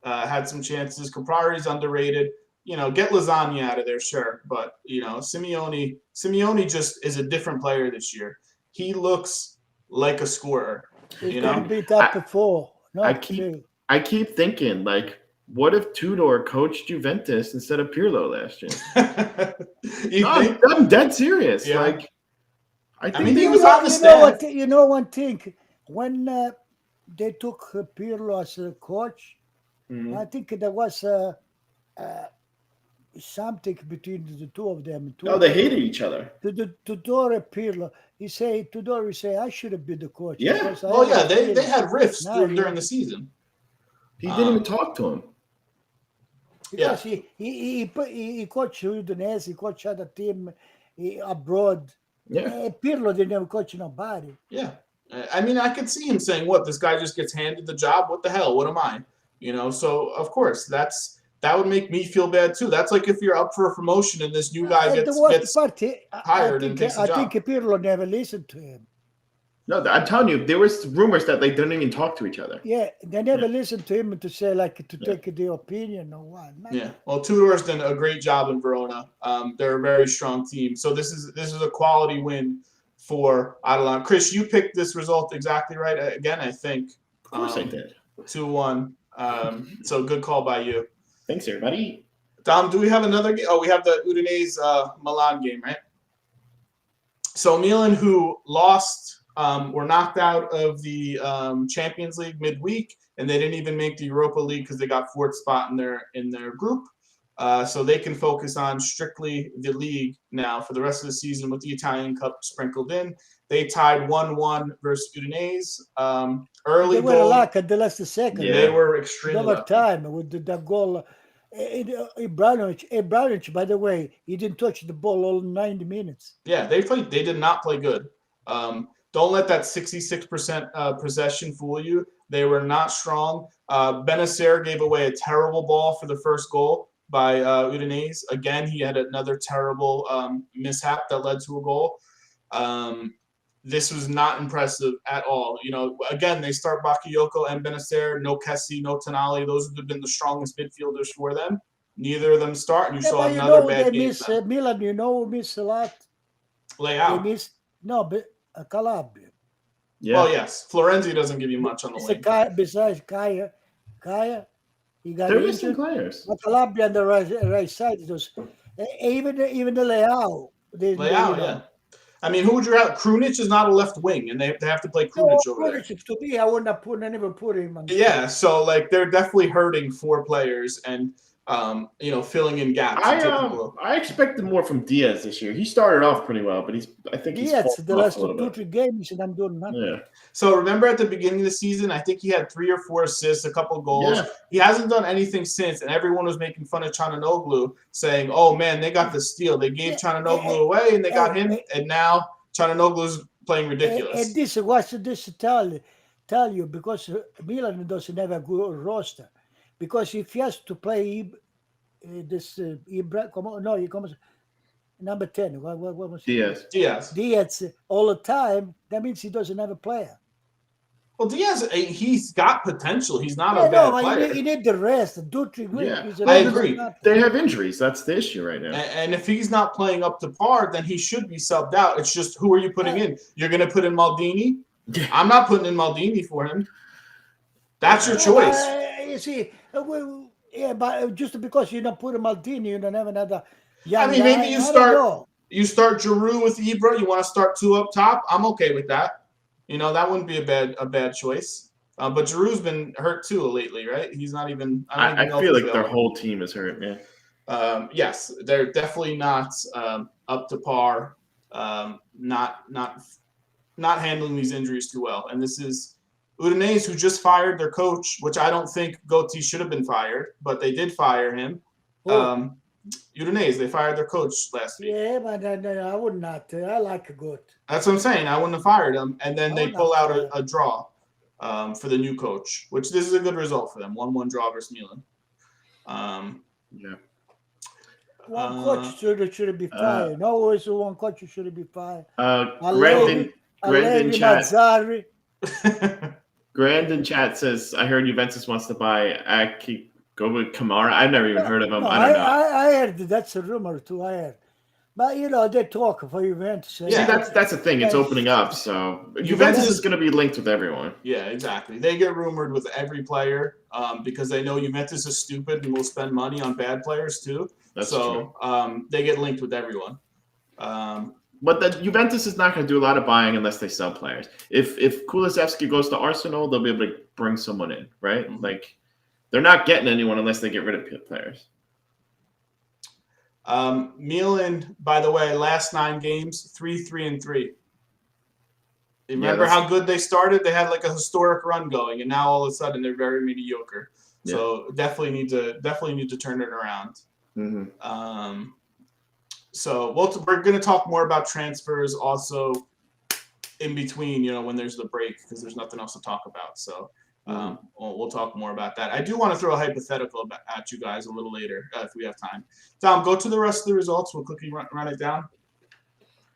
S2: had some chances. Caprari's underrated. Get Lasagna out of there, sure. But, Simeone just is a different player this year. He looks like a scorer.
S3: He's going to beat up before.
S1: I keep thinking, like, what if Tudor coached Juventus instead of Pirlo last year? I'm dead serious.
S2: Yeah.
S1: Like, I think
S2: he was on the staff.
S3: You know one thing? When they took Pirlo as a coach, I think there was something between the two of them.
S1: They hated each other.
S3: Tudor and Pirlo. Tudor say, I should have been the coach.
S2: Yeah. They had rifts during the season.
S1: He didn't even talk to him.
S3: Because he coached Udinese, he coached other team abroad.
S1: Yeah.
S3: Pirlo didn't even coach nobody.
S2: Yeah. I could see him saying, what, this guy just gets handed the job? What the hell? What am I? So, of course, that would make me feel bad, too. That's like if you're up for a promotion and this new guy gets hired and takes the job.
S3: I think Pirlo never listened to him.
S1: No, I'm telling you, there was rumors that they didn't even talk to each other.
S3: Yeah, they never listened to him to say, take the opinion or what.
S2: Yeah, well, Tudor's done a great job in Verona. They're a very strong team. So this is a quality win for Atalanta. Chris, you picked this result exactly right. Again, I think.
S1: Of course I did.
S2: 2-1. So good call by you.
S1: Thanks, everybody.
S2: Dom, do we have another game? Oh, we have the Udinese Milan game, right? So Milan, who lost, were knocked out of the Champions League midweek, and they didn't even make the Europa League because they got 4th spot in their group. So they can focus on strictly the league now for the rest of the season with the Italian Cup sprinkled in. They tied 1-1 versus Udinese. Early goal.
S3: They were lucky at the last second.
S2: Yeah. They were extremely lucky.
S3: Time with that goal. Ibrahimovic, by the way, he didn't touch the ball all 90 minutes.
S2: Yeah, they did not play good. Don't let that 66% possession fool you. They were not strong. Benacer gave away a terrible ball for the first goal by Udinese. Again, he had another terrible mishap that led to a goal. This was not impressive at all. Again, they start Bakayoko and Benacer, no Kessie, no Tonali. Those have been the strongest midfielders for them. Neither of them start, and you saw another bad game.
S3: Milan, miss a lot.
S2: Leao.
S3: But Calabria.
S2: Yeah. Well, yes. Florenzi doesn't give you much on the wing.
S3: Besides Kaya, he got
S1: there is some players.
S3: Calabria on the right side. It was, even the Leao.
S2: Yeah. Who would you have? Krunic is not a left wing, and they have to play Krunic over there.
S3: To me, I wouldn't have put him on.
S2: Yeah, so they're definitely hurting 4 players and filling in gaps.
S1: I expected more from Diaz this year. He started off pretty well, but I think he's
S3: the last 2-3 games, and I'm doing nothing.
S1: Yeah.
S2: So remember at the beginning of the season, I think he had 3 or 4 assists, a couple goals. Yeah. He hasn't done anything since, and everyone was making fun of Çalhanoğlu, saying, "Oh man, they got the steal. They gave Çalhanoğlu away, and they got him, and now Çalhanoğlu's playing ridiculous."
S3: And this was this tell you because Milan doesn't have a good roster. Because if he has to play number 10. What was
S2: Diaz
S3: all the time, that means he doesn't have a player.
S2: Well, Diaz, he's got potential. He's not a
S3: Yeah,
S2: bad
S3: no,
S2: player.
S3: you need the rest. 2-3 weeks.
S1: Yeah,
S2: I agree.
S1: They have injuries. That's the issue right now.
S2: And if he's not playing up to par, then he should be subbed out. It's just, who are you putting in? You're going to put in Maldini?
S1: Yeah.
S2: I'm not putting in Maldini for him. That's your choice.
S3: You see, but just because you don't put a Maldini, you don't have another
S2: I mean, maybe you start Giroud with Ibra. You want to start 2 up top? I'm okay with that. That wouldn't be a bad choice. But Giroud's been hurt too lately, right? He's not even.
S1: I feel like their whole team is hurt, man.
S2: Yes, they're definitely not up to par. Not handling these injuries too well. And this is Udinese, who just fired their coach, which I don't think Gotti should have been fired, but they did fire him. Udinese, they fired their coach last week.
S3: Yeah, but I would not. I like a good.
S2: That's what I'm saying. I wouldn't have fired him. And then they pull out a draw for the new coach, which this is a good result for them. 1-1 draw versus Milan.
S1: Yeah.
S3: One coach should be fired. No, always one coach should be fired.
S1: Grandin chat says, I heard Juventus wants to buy Kamara. I've never even heard of him.
S3: No,
S1: I don't know.
S3: I heard that's a rumor too. I heard. But, they talk for Juventus.
S1: Yeah, that's the thing. It's opening up. So Juventus is going to be linked with everyone.
S2: Yeah, exactly. They get rumored with every player because they know Juventus is stupid and will spend money on bad players too.
S1: That's true.
S2: They get linked with everyone.
S1: But the Juventus is not going to do a lot of buying unless they sell players. If Kulusevski goes to Arsenal, they'll be able to bring someone in, right?
S2: Mm-hmm.
S1: Like, they're not getting anyone unless they get rid of players.
S2: Milan, by the way, last 9 games, 3-3-3. Remember how good they started? They had like a historic run going, and now all of a sudden they're very mediocre. Yeah. So definitely need to turn it around.
S1: Mm-hmm.
S2: So we're going to talk more about transfers also in between, when there's the break, because there's nothing else to talk about. So we'll talk more about that. I do want to throw a hypothetical at you guys a little later if we have time. Tom, go to the rest of the results. We'll quickly run it down.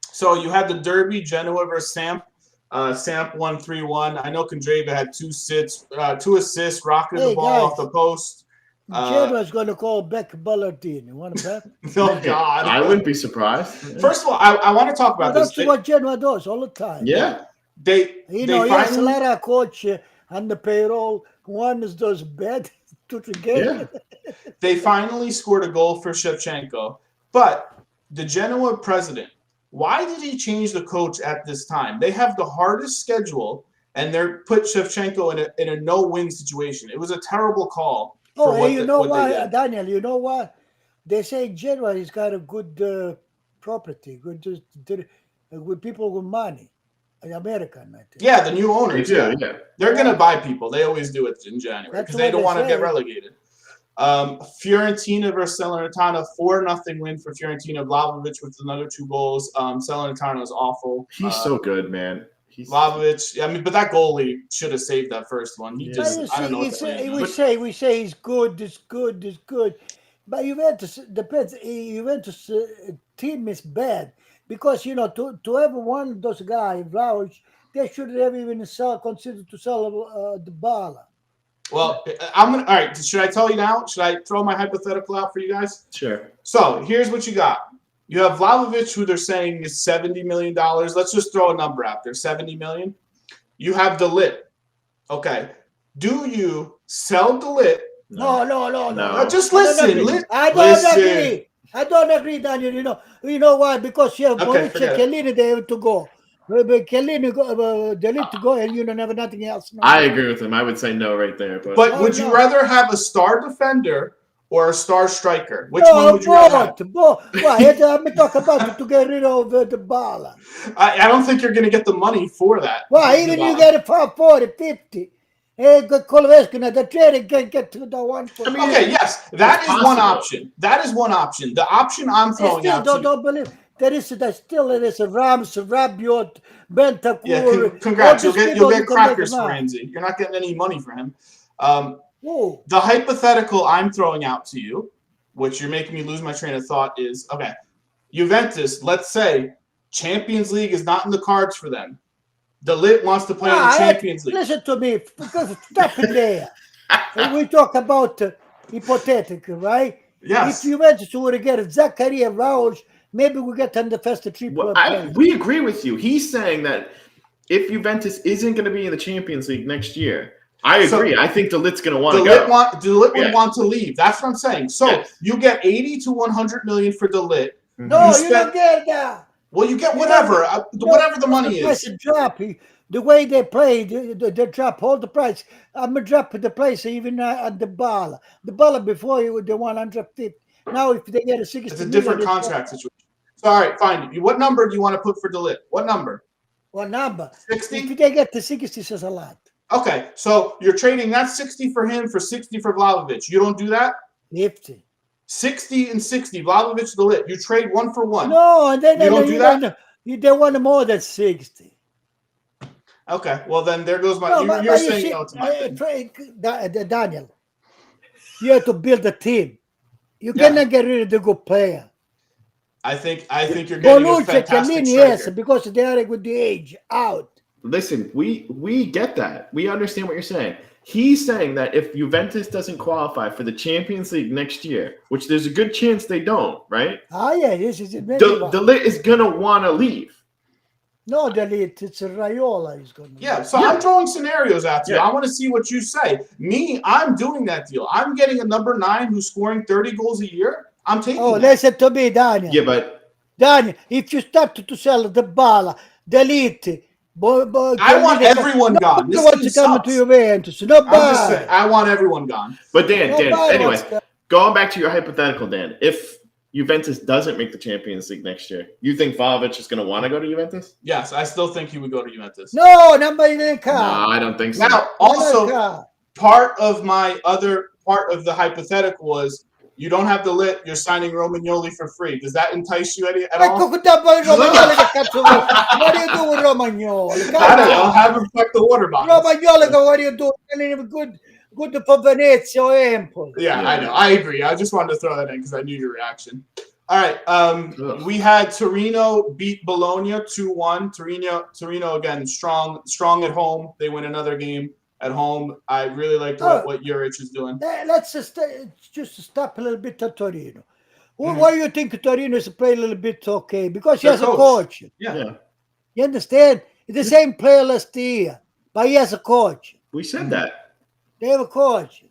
S2: So you had the Derby, Genoa versus Samp. Samp won 3-1. I know Kandreva had 2 assists, rocketed the ball off the post.
S3: Genoa's going to call back Ballardini. You want to bet?
S2: Oh, God.
S1: I wouldn't be surprised.
S2: First of all, I want to talk about this.
S3: That's what Genoa does all the time.
S1: Yeah.
S2: He
S3: has a lot of coach on the payroll. One does bad to game.
S2: Yeah. They finally scored a goal for Shevchenko. But the Genoa president, why did he change the coach at this time? They have the hardest schedule, and they're put Shevchenko in a no-win situation. It was a terrible call.
S3: You know why, Daniel? You know what? They say Genoa has got a good property, good people with money. American, I think.
S2: Yeah, the new owners. Yeah. They're going to buy people. They always do it in January because they don't want to get relegated. Fiorentina versus Salernitana, 4-0 win for Fiorentina. Vlahovic with another 2 goals. Salernitana is awful.
S1: He's so good, man.
S2: Vlahovic, but that goalie should have saved that first one. I don't know.
S3: We say he's good. But Juventus depends. Juventus team is bad because to have one of those guys, Vlahovic, they should have even considered to sell the Bala.
S2: Well, all right. Should I tell you now? Should I throw my hypothetical out for you guys?
S1: Sure.
S2: So here's what you got. You have Vlahovic, who they're saying is $70 million. Let's just throw a number out there, $70 million. You have De Ligt. Okay. Do you sell De Ligt?
S3: No.
S2: Just listen.
S3: I don't agree, Daniel. You know why? Because you have Bonucci and Chiellini, they have to go. Chiellini De Ligt to go, and you don't have nothing else.
S1: I agree with him. I would say no right there.
S2: But would you rather have a star defender or a star striker? Which one would you rather have?
S3: I'm talking about to get rid of the Bala.
S2: I don't think you're going to get the money for that.
S3: Well, even you get it for 40, 50. The trader can get to the one.
S2: Okay, yes, that is one option. That is one option. The option I'm throwing out.
S3: Don't believe. There is a Rams, Rabiot, Bentancur.
S2: Yeah, congrats. You'll get crackers for Ramsey. You're not getting any money for him. The hypothetical I'm throwing out to you, which you're making me lose my train of thought, is Juventus. Let's say Champions League is not in the cards for them. De Ligt wants to play in the Champions League.
S3: Listen to me, because stop it there. We talk about hypothetical, right?
S2: Yes.
S3: If Juventus were to get Zakaria Rauch, maybe we get on the first triple place.
S1: We agree with you. He's saying that if Juventus isn't going to be in the Champions League next year, I agree. I think De Ligt's going to want to go.
S2: De Ligt would want to leave. That's what I'm saying. So you get 80 to 100 million for De Ligt.
S3: No, you don't get that.
S2: Well, you get whatever the money is.
S3: Drop. The way they play, they drop all the price. I'm going to drop the price even on the ball. The ball before you the 150. Now, if they get a 60
S2: it's a different contract situation. So, all right, fine. What number do you want to put for De Ligt? What number?
S3: What number?
S2: 60?
S3: If they get to 60, says a lot.
S2: Okay, so you're trading that 60 for him for 60 for Vlahovic. You don't do that?
S3: 50.
S2: 60 and 60. Vlahovic, De Ligt. You trade 1 for 1.
S3: No, and then
S2: you don't do that?
S3: They want more than 60.
S2: Okay, well then there goes my. You're saying no to my thing.
S3: Daniel, you have to build a team. You cannot get rid of the good player.
S2: I think you're getting a fantastic
S3: yes, because they are with the age out.
S1: Listen, we get that. We understand what you're saying. He's saying that if Juventus doesn't qualify for the Champions League next year, which there's a good chance they don't, right?
S3: This is it.
S1: De Ligt is gonna want to leave.
S3: No, De Ligt, it's Raiola is going to.
S2: Yeah, so I'm throwing scenarios out to you. I want to see what you say. I'm doing that deal. I'm getting a number 9 who's scoring 30 goals a year. I'm taking.
S3: Oh, listen to me, Daniel.
S1: Yeah, but
S3: Daniel, if you start to sell the ball, De Ligt.
S2: I want everyone gone. This
S3: want to come to Juventus.
S2: I want everyone gone.
S1: But Dan, anyway, going back to your hypothetical, Dan, if Juventus doesn't make the Champions League next year, you think Vlahovic is going to want to go to Juventus?
S2: Yes, I still think he would go to Juventus.
S3: No, nobody didn't come.
S1: No, I don't think so.
S2: Now, also, part of the hypothetical was you don't have De Ligt, you're signing Romagnoli for free. Does that entice you at all?
S3: What do you do with Romagnoli?
S2: I'll have him check the water bottle.
S3: Romagnoli, what do you do? Good for Venezia or Empoli.
S2: Yeah, I know. I agree. I just wanted to throw that in because I knew your reaction. All right. We had Torino beat Bologna 2-1. Torino again, strong at home. They win another game at home. I really like what Juric is doing.
S3: Let's just stop a little bit at Torino. Why do you think Torino is playing a little bit okay? Because he has a coach.
S2: Yeah.
S3: You understand? It's the same player last year, but he has a coach.
S1: We said that.
S3: They have a coach.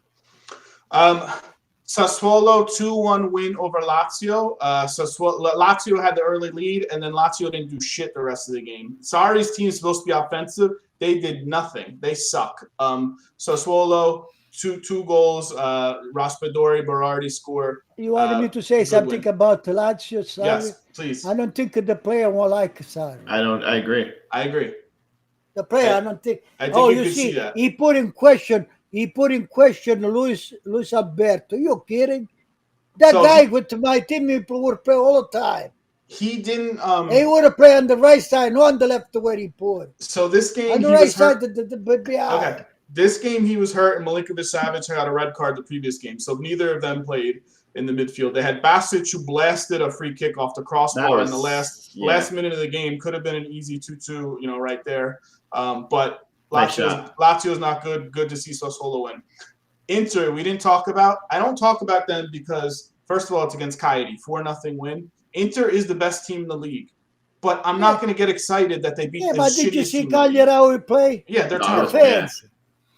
S2: Sassuolo 2-1 win over Lazio. Lazio had the early lead, and then Lazio didn't do shit the rest of the game. Sarri's team is supposed to be offensive. They did nothing. They suck. Sassuolo, two goals. Raspadori, Berardi score.
S3: You wanted me to say something about Lazio, Sarri?
S2: Yes, please.
S3: I don't think the player won't like Sarri.
S1: I agree.
S3: The player, I don't think.
S2: I think you see that.
S3: He put in question Luis Alberto. You kidding? That guy with my team would play all the time.
S2: He didn't.
S3: He would have played on the right side, not on the left where he put.
S2: So this game,
S3: on the right side, okay.
S2: This game he was hurt, and Milinkovic-Savic got a red card the previous game. So neither of them played in the midfield. They had Basic who blasted a free kick off the crossbar in the last minute of the game. Could have been an easy 2-2, right there. But Lazio's not good. Good to see Sassuolo win. Inter, we didn't talk about. I don't talk about them because, first of all, it's against Cagliari, 4-0 win. Inter is the best team in the league. But I'm not going to get excited that they beat the shittiest team.
S3: Did you see Cagliari how we play?
S2: Yeah, they're terrible.
S3: Yeah.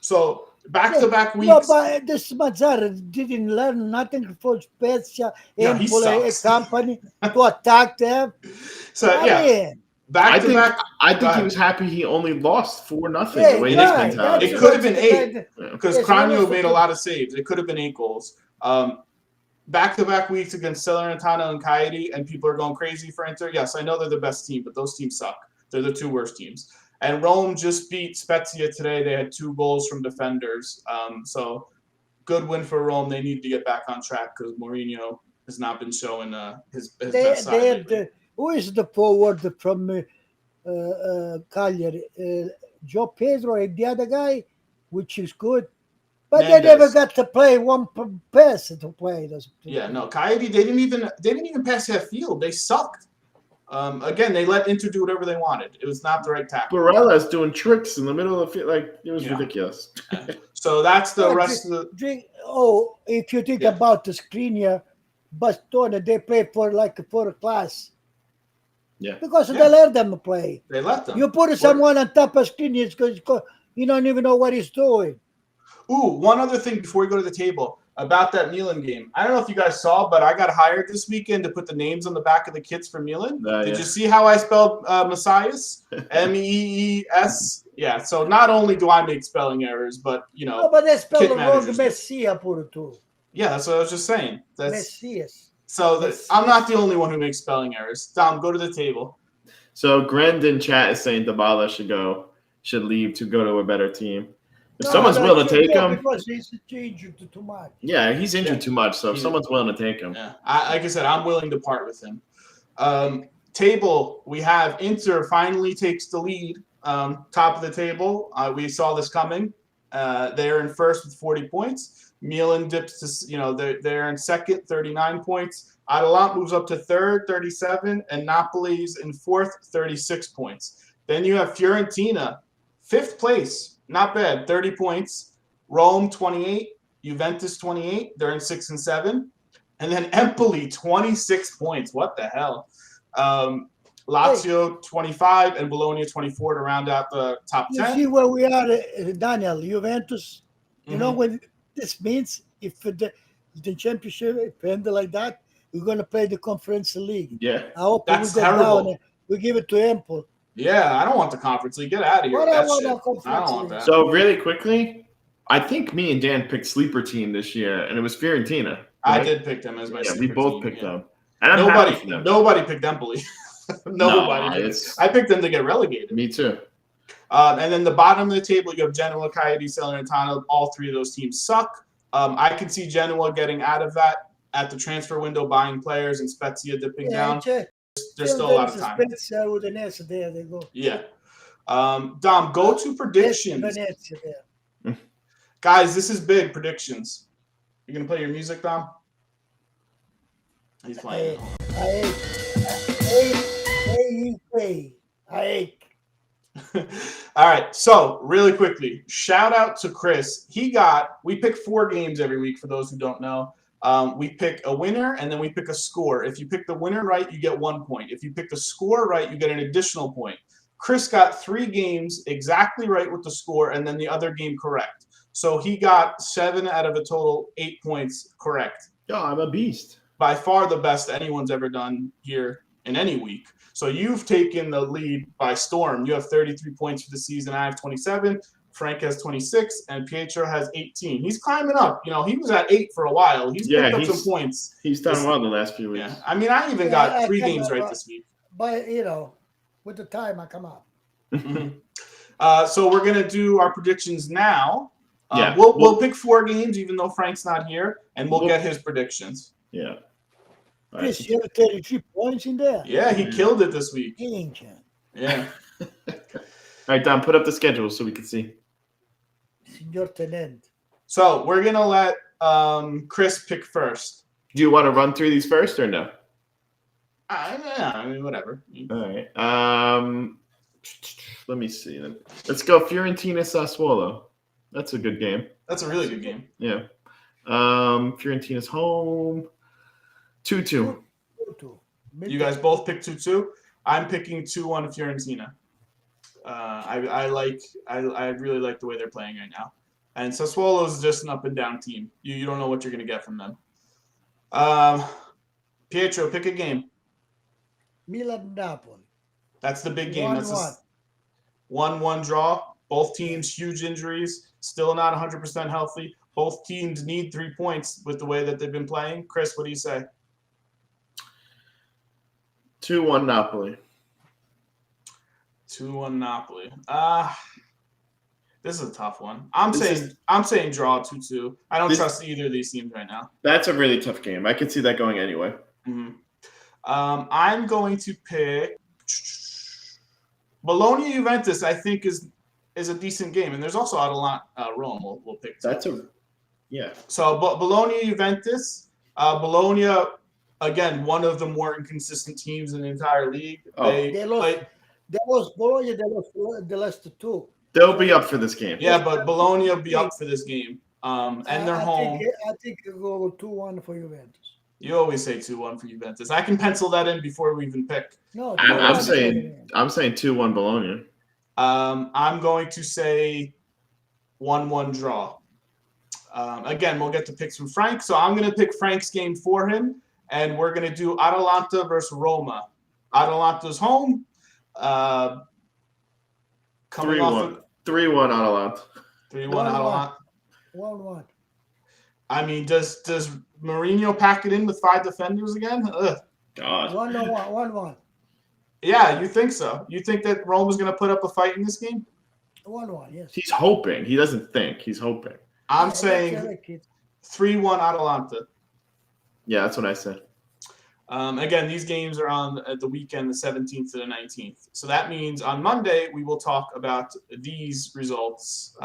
S2: So, back-to-back weeks.
S3: No, but this Mazzara didn't learn nothing from Spezia, Empoli, and company to attack them.
S2: So, back-to-back.
S1: I think he was happy he only lost 4-0 the way his mentality.
S2: It could have been 8 because Cranio made a lot of saves. It could have been 8 goals. Back-to-back weeks against Salernitana and Cagliari, and people are going crazy for Inter. Yes, I know they're the best team, but those teams suck. They're the 2 worst teams. And Rome just beat Spezia today. They had 2 goals from defenders. So good win for Rome. They need to get back on track because Mourinho has not been showing his best side.
S3: Who is the forward from Cagliari? Joe Pedro and the other guy, which is good. But Mendes. They never got to play one pass to play.
S2: Yeah, no, Cagliari, they didn't even pass that field. They sucked. Again, they let Inter do whatever they wanted. It was not the right tackle.
S1: Barella's doing tricks in the middle of it. Like, it was ridiculous.
S2: So that's the rest of the.
S3: If you think about the Skriniar, Bastone, they play for a class.
S1: Yeah.
S3: Because they let them play.
S2: They let them.
S3: You put someone on top of Skriniar, because you don't even know what he's doing.
S2: Ooh, one other thing before we go to the table about that Milan game. I don't know if you guys saw, but I got hired this weekend to put the names on the back of the kits for Milan. Did you see how I spelled Messias? Mees. Yeah, so not only do I make spelling errors, but,
S3: No, but they spelled the wrong Messia pure too.
S2: Yeah, that's what I was just saying.
S3: Messias.
S2: So I'm not the only one who makes spelling errors. Dom, go to the table.
S1: So Grend in chat is saying Dybala should leave to go to a better team. If someone's willing to take him,
S3: because he's injured too much.
S1: Yeah, he's injured too much. So if someone's willing to take him,
S2: like I said, I'm willing to part with him. Table, we have Inter finally takes the lead. Top of the table, we saw this coming. They're in first with 40 points. Milan dips to they're in second, 39 points. Atalanta moves up to third, 37, and Napoli's in fourth, 36 points. Then you have Fiorentina, fifth place. Not bad, 30 points. Rome, 28. Juventus, 28. They're in 6 and 7. And then Empoli, 26 points. What the hell? Lazio, 25. And Bologna, 24 to round out the top 10.
S3: You see where we are, Daniel. Juventus, you know what this means? If the championship end like that, we're going to play the Conference League.
S1: Yeah.
S3: I hope
S2: that's terrible.
S3: We give it to Empoli.
S2: Yeah, I don't want the Conference League. Get out of here. I don't
S1: want that. So really quickly, I think me and Dan picked sleeper team this year, and it was Fiorentina. Right?
S2: I did pick them as my sleeper
S1: we both
S2: team,
S1: picked them. And I'm happy for them.
S2: Nobody picked Empoli. Nobody did. I picked them to get relegated.
S1: Me too.
S2: And then the bottom of the table, you have Genoa, Cagliari, Salernitana. All three of those teams suck. I can see Genoa getting out of that at the transfer window, buying players, and Spezia dipping down. There's still a lot of time.
S3: Udinese, there they go.
S2: Yeah. Dom, go to predictions.
S3: Venezia, there.
S2: Guys, this is big predictions. You going to play your music, Dom? He's playing.
S3: I ache.
S2: All right. So, really quickly, shout out to Chris. We pick 4 games every week for those who don't know. We pick a winner, and then we pick a score. If you pick the winner right, you get 1 point. If you pick the score right, you get an additional point. Chris got 3 games exactly right with the score, and then the other game correct. So he got 7 out of a total 8 points correct.
S1: Yeah, I'm a beast.
S2: By far the best anyone's ever done here in any week. So you've taken the lead by storm. You have 33 points for the season. I have 27. Frank has 26, and Pietro has 18. He's climbing up. He was at 8 for a while. He's picked up some points.
S1: He's done well the last few weeks.
S2: Yeah. I mean, I even got 3 games right this week.
S3: But, with the time, I come up.
S2: So we're going to do our predictions now.
S1: Yeah.
S2: We'll pick 4 games, even though Frank's not here, and we'll get his predictions.
S1: Yeah.
S3: Chris, you have 33 points in there.
S2: Yeah, he killed it this week. Yeah.
S1: All right, Don, put up the schedule so we can see.
S3: Signor Tenente.
S2: So we're going to let Chris pick first.
S1: Do you want to run through these first or no?
S2: I mean, whatever.
S1: All right. Let me see then. Let's go Fiorentina Sassuolo. That's a good game.
S2: That's a really good game.
S1: Yeah. Fiorentina's home. 2-2.
S2: You guys both pick 2-2. I'm picking 2-1 Fiorentina. I really like the way they're playing right now. And Sassuolo is just an up and down team. You don't know what you're going to get from them. Pietro, pick a game.
S3: Milan Napoli.
S2: That's the big game. 1-1 draw. Both teams, huge injuries, still not 100% healthy. Both teams need 3 points with the way that they've been playing. Chris, what do you say?
S1: 2-1 Napoli.
S2: 2-1 Napoli. This is a tough one. I'm saying draw 2-2. I don't trust either of these teams right now.
S1: That's a really tough game. I could see that going anyway.
S2: Mm-hmm. I'm going to pick Bologna Juventus. I think is a decent game, and there's also Atalanta Rome. We'll pick.
S1: That's yeah.
S2: So Bologna Juventus. Bologna again, one of the more inconsistent teams in the entire league.
S1: Oh.
S3: They lost Bologna. They lost the last two.
S1: They'll be up for this game.
S2: Yeah, but Bologna will be up for this game. And they're home.
S3: I think they'll go 2-1 for Juventus.
S2: You always say 2-1 for Juventus. I can pencil that in before we even pick.
S3: No,
S1: I'm saying 2-1 Bologna.
S2: I'm going to say 1-1 draw. Again, we'll get the picks from Frank. So I'm going to pick Frank's game for him, and we're going to do Atalanta versus Roma. Atalanta's home. Coming
S1: 3-1. 3-1 Atalanta.
S2: 3-1 Atalanta.
S3: 1-1.
S2: I mean, does Mourinho pack it in with 5 defenders again? Ugh.
S1: God.
S3: 1-1.
S2: Yeah, you think so? You think that Roma's going to put up a fight in this game?
S3: 1-1, yes.
S1: He's hoping. He doesn't think. He's hoping.
S2: I'm saying 3-1 Atalanta.
S1: Yeah, that's what I said.
S2: Again, these games are on the weekend, the 17th to the 19th. So that means on Monday, we will talk about these results.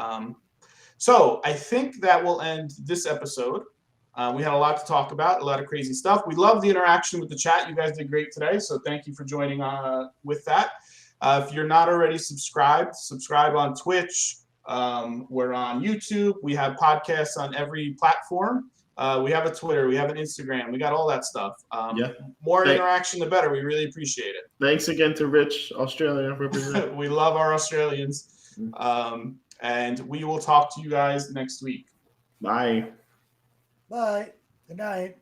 S2: So I think that will end this episode. We had a lot to talk about, a lot of crazy stuff. We love the interaction with the chat. You guys did great today. So thank you for joining with that. If you're not already subscribed, subscribe on Twitch. We're on YouTube. We have podcasts on every platform. We have a Twitter. We have an Instagram. We got all that stuff. More interaction, the better. We really appreciate it.
S1: Thanks again to Rich, Australia.
S2: We love our Australians. And we will talk to you guys next week.
S1: Bye.
S3: Bye. Good night.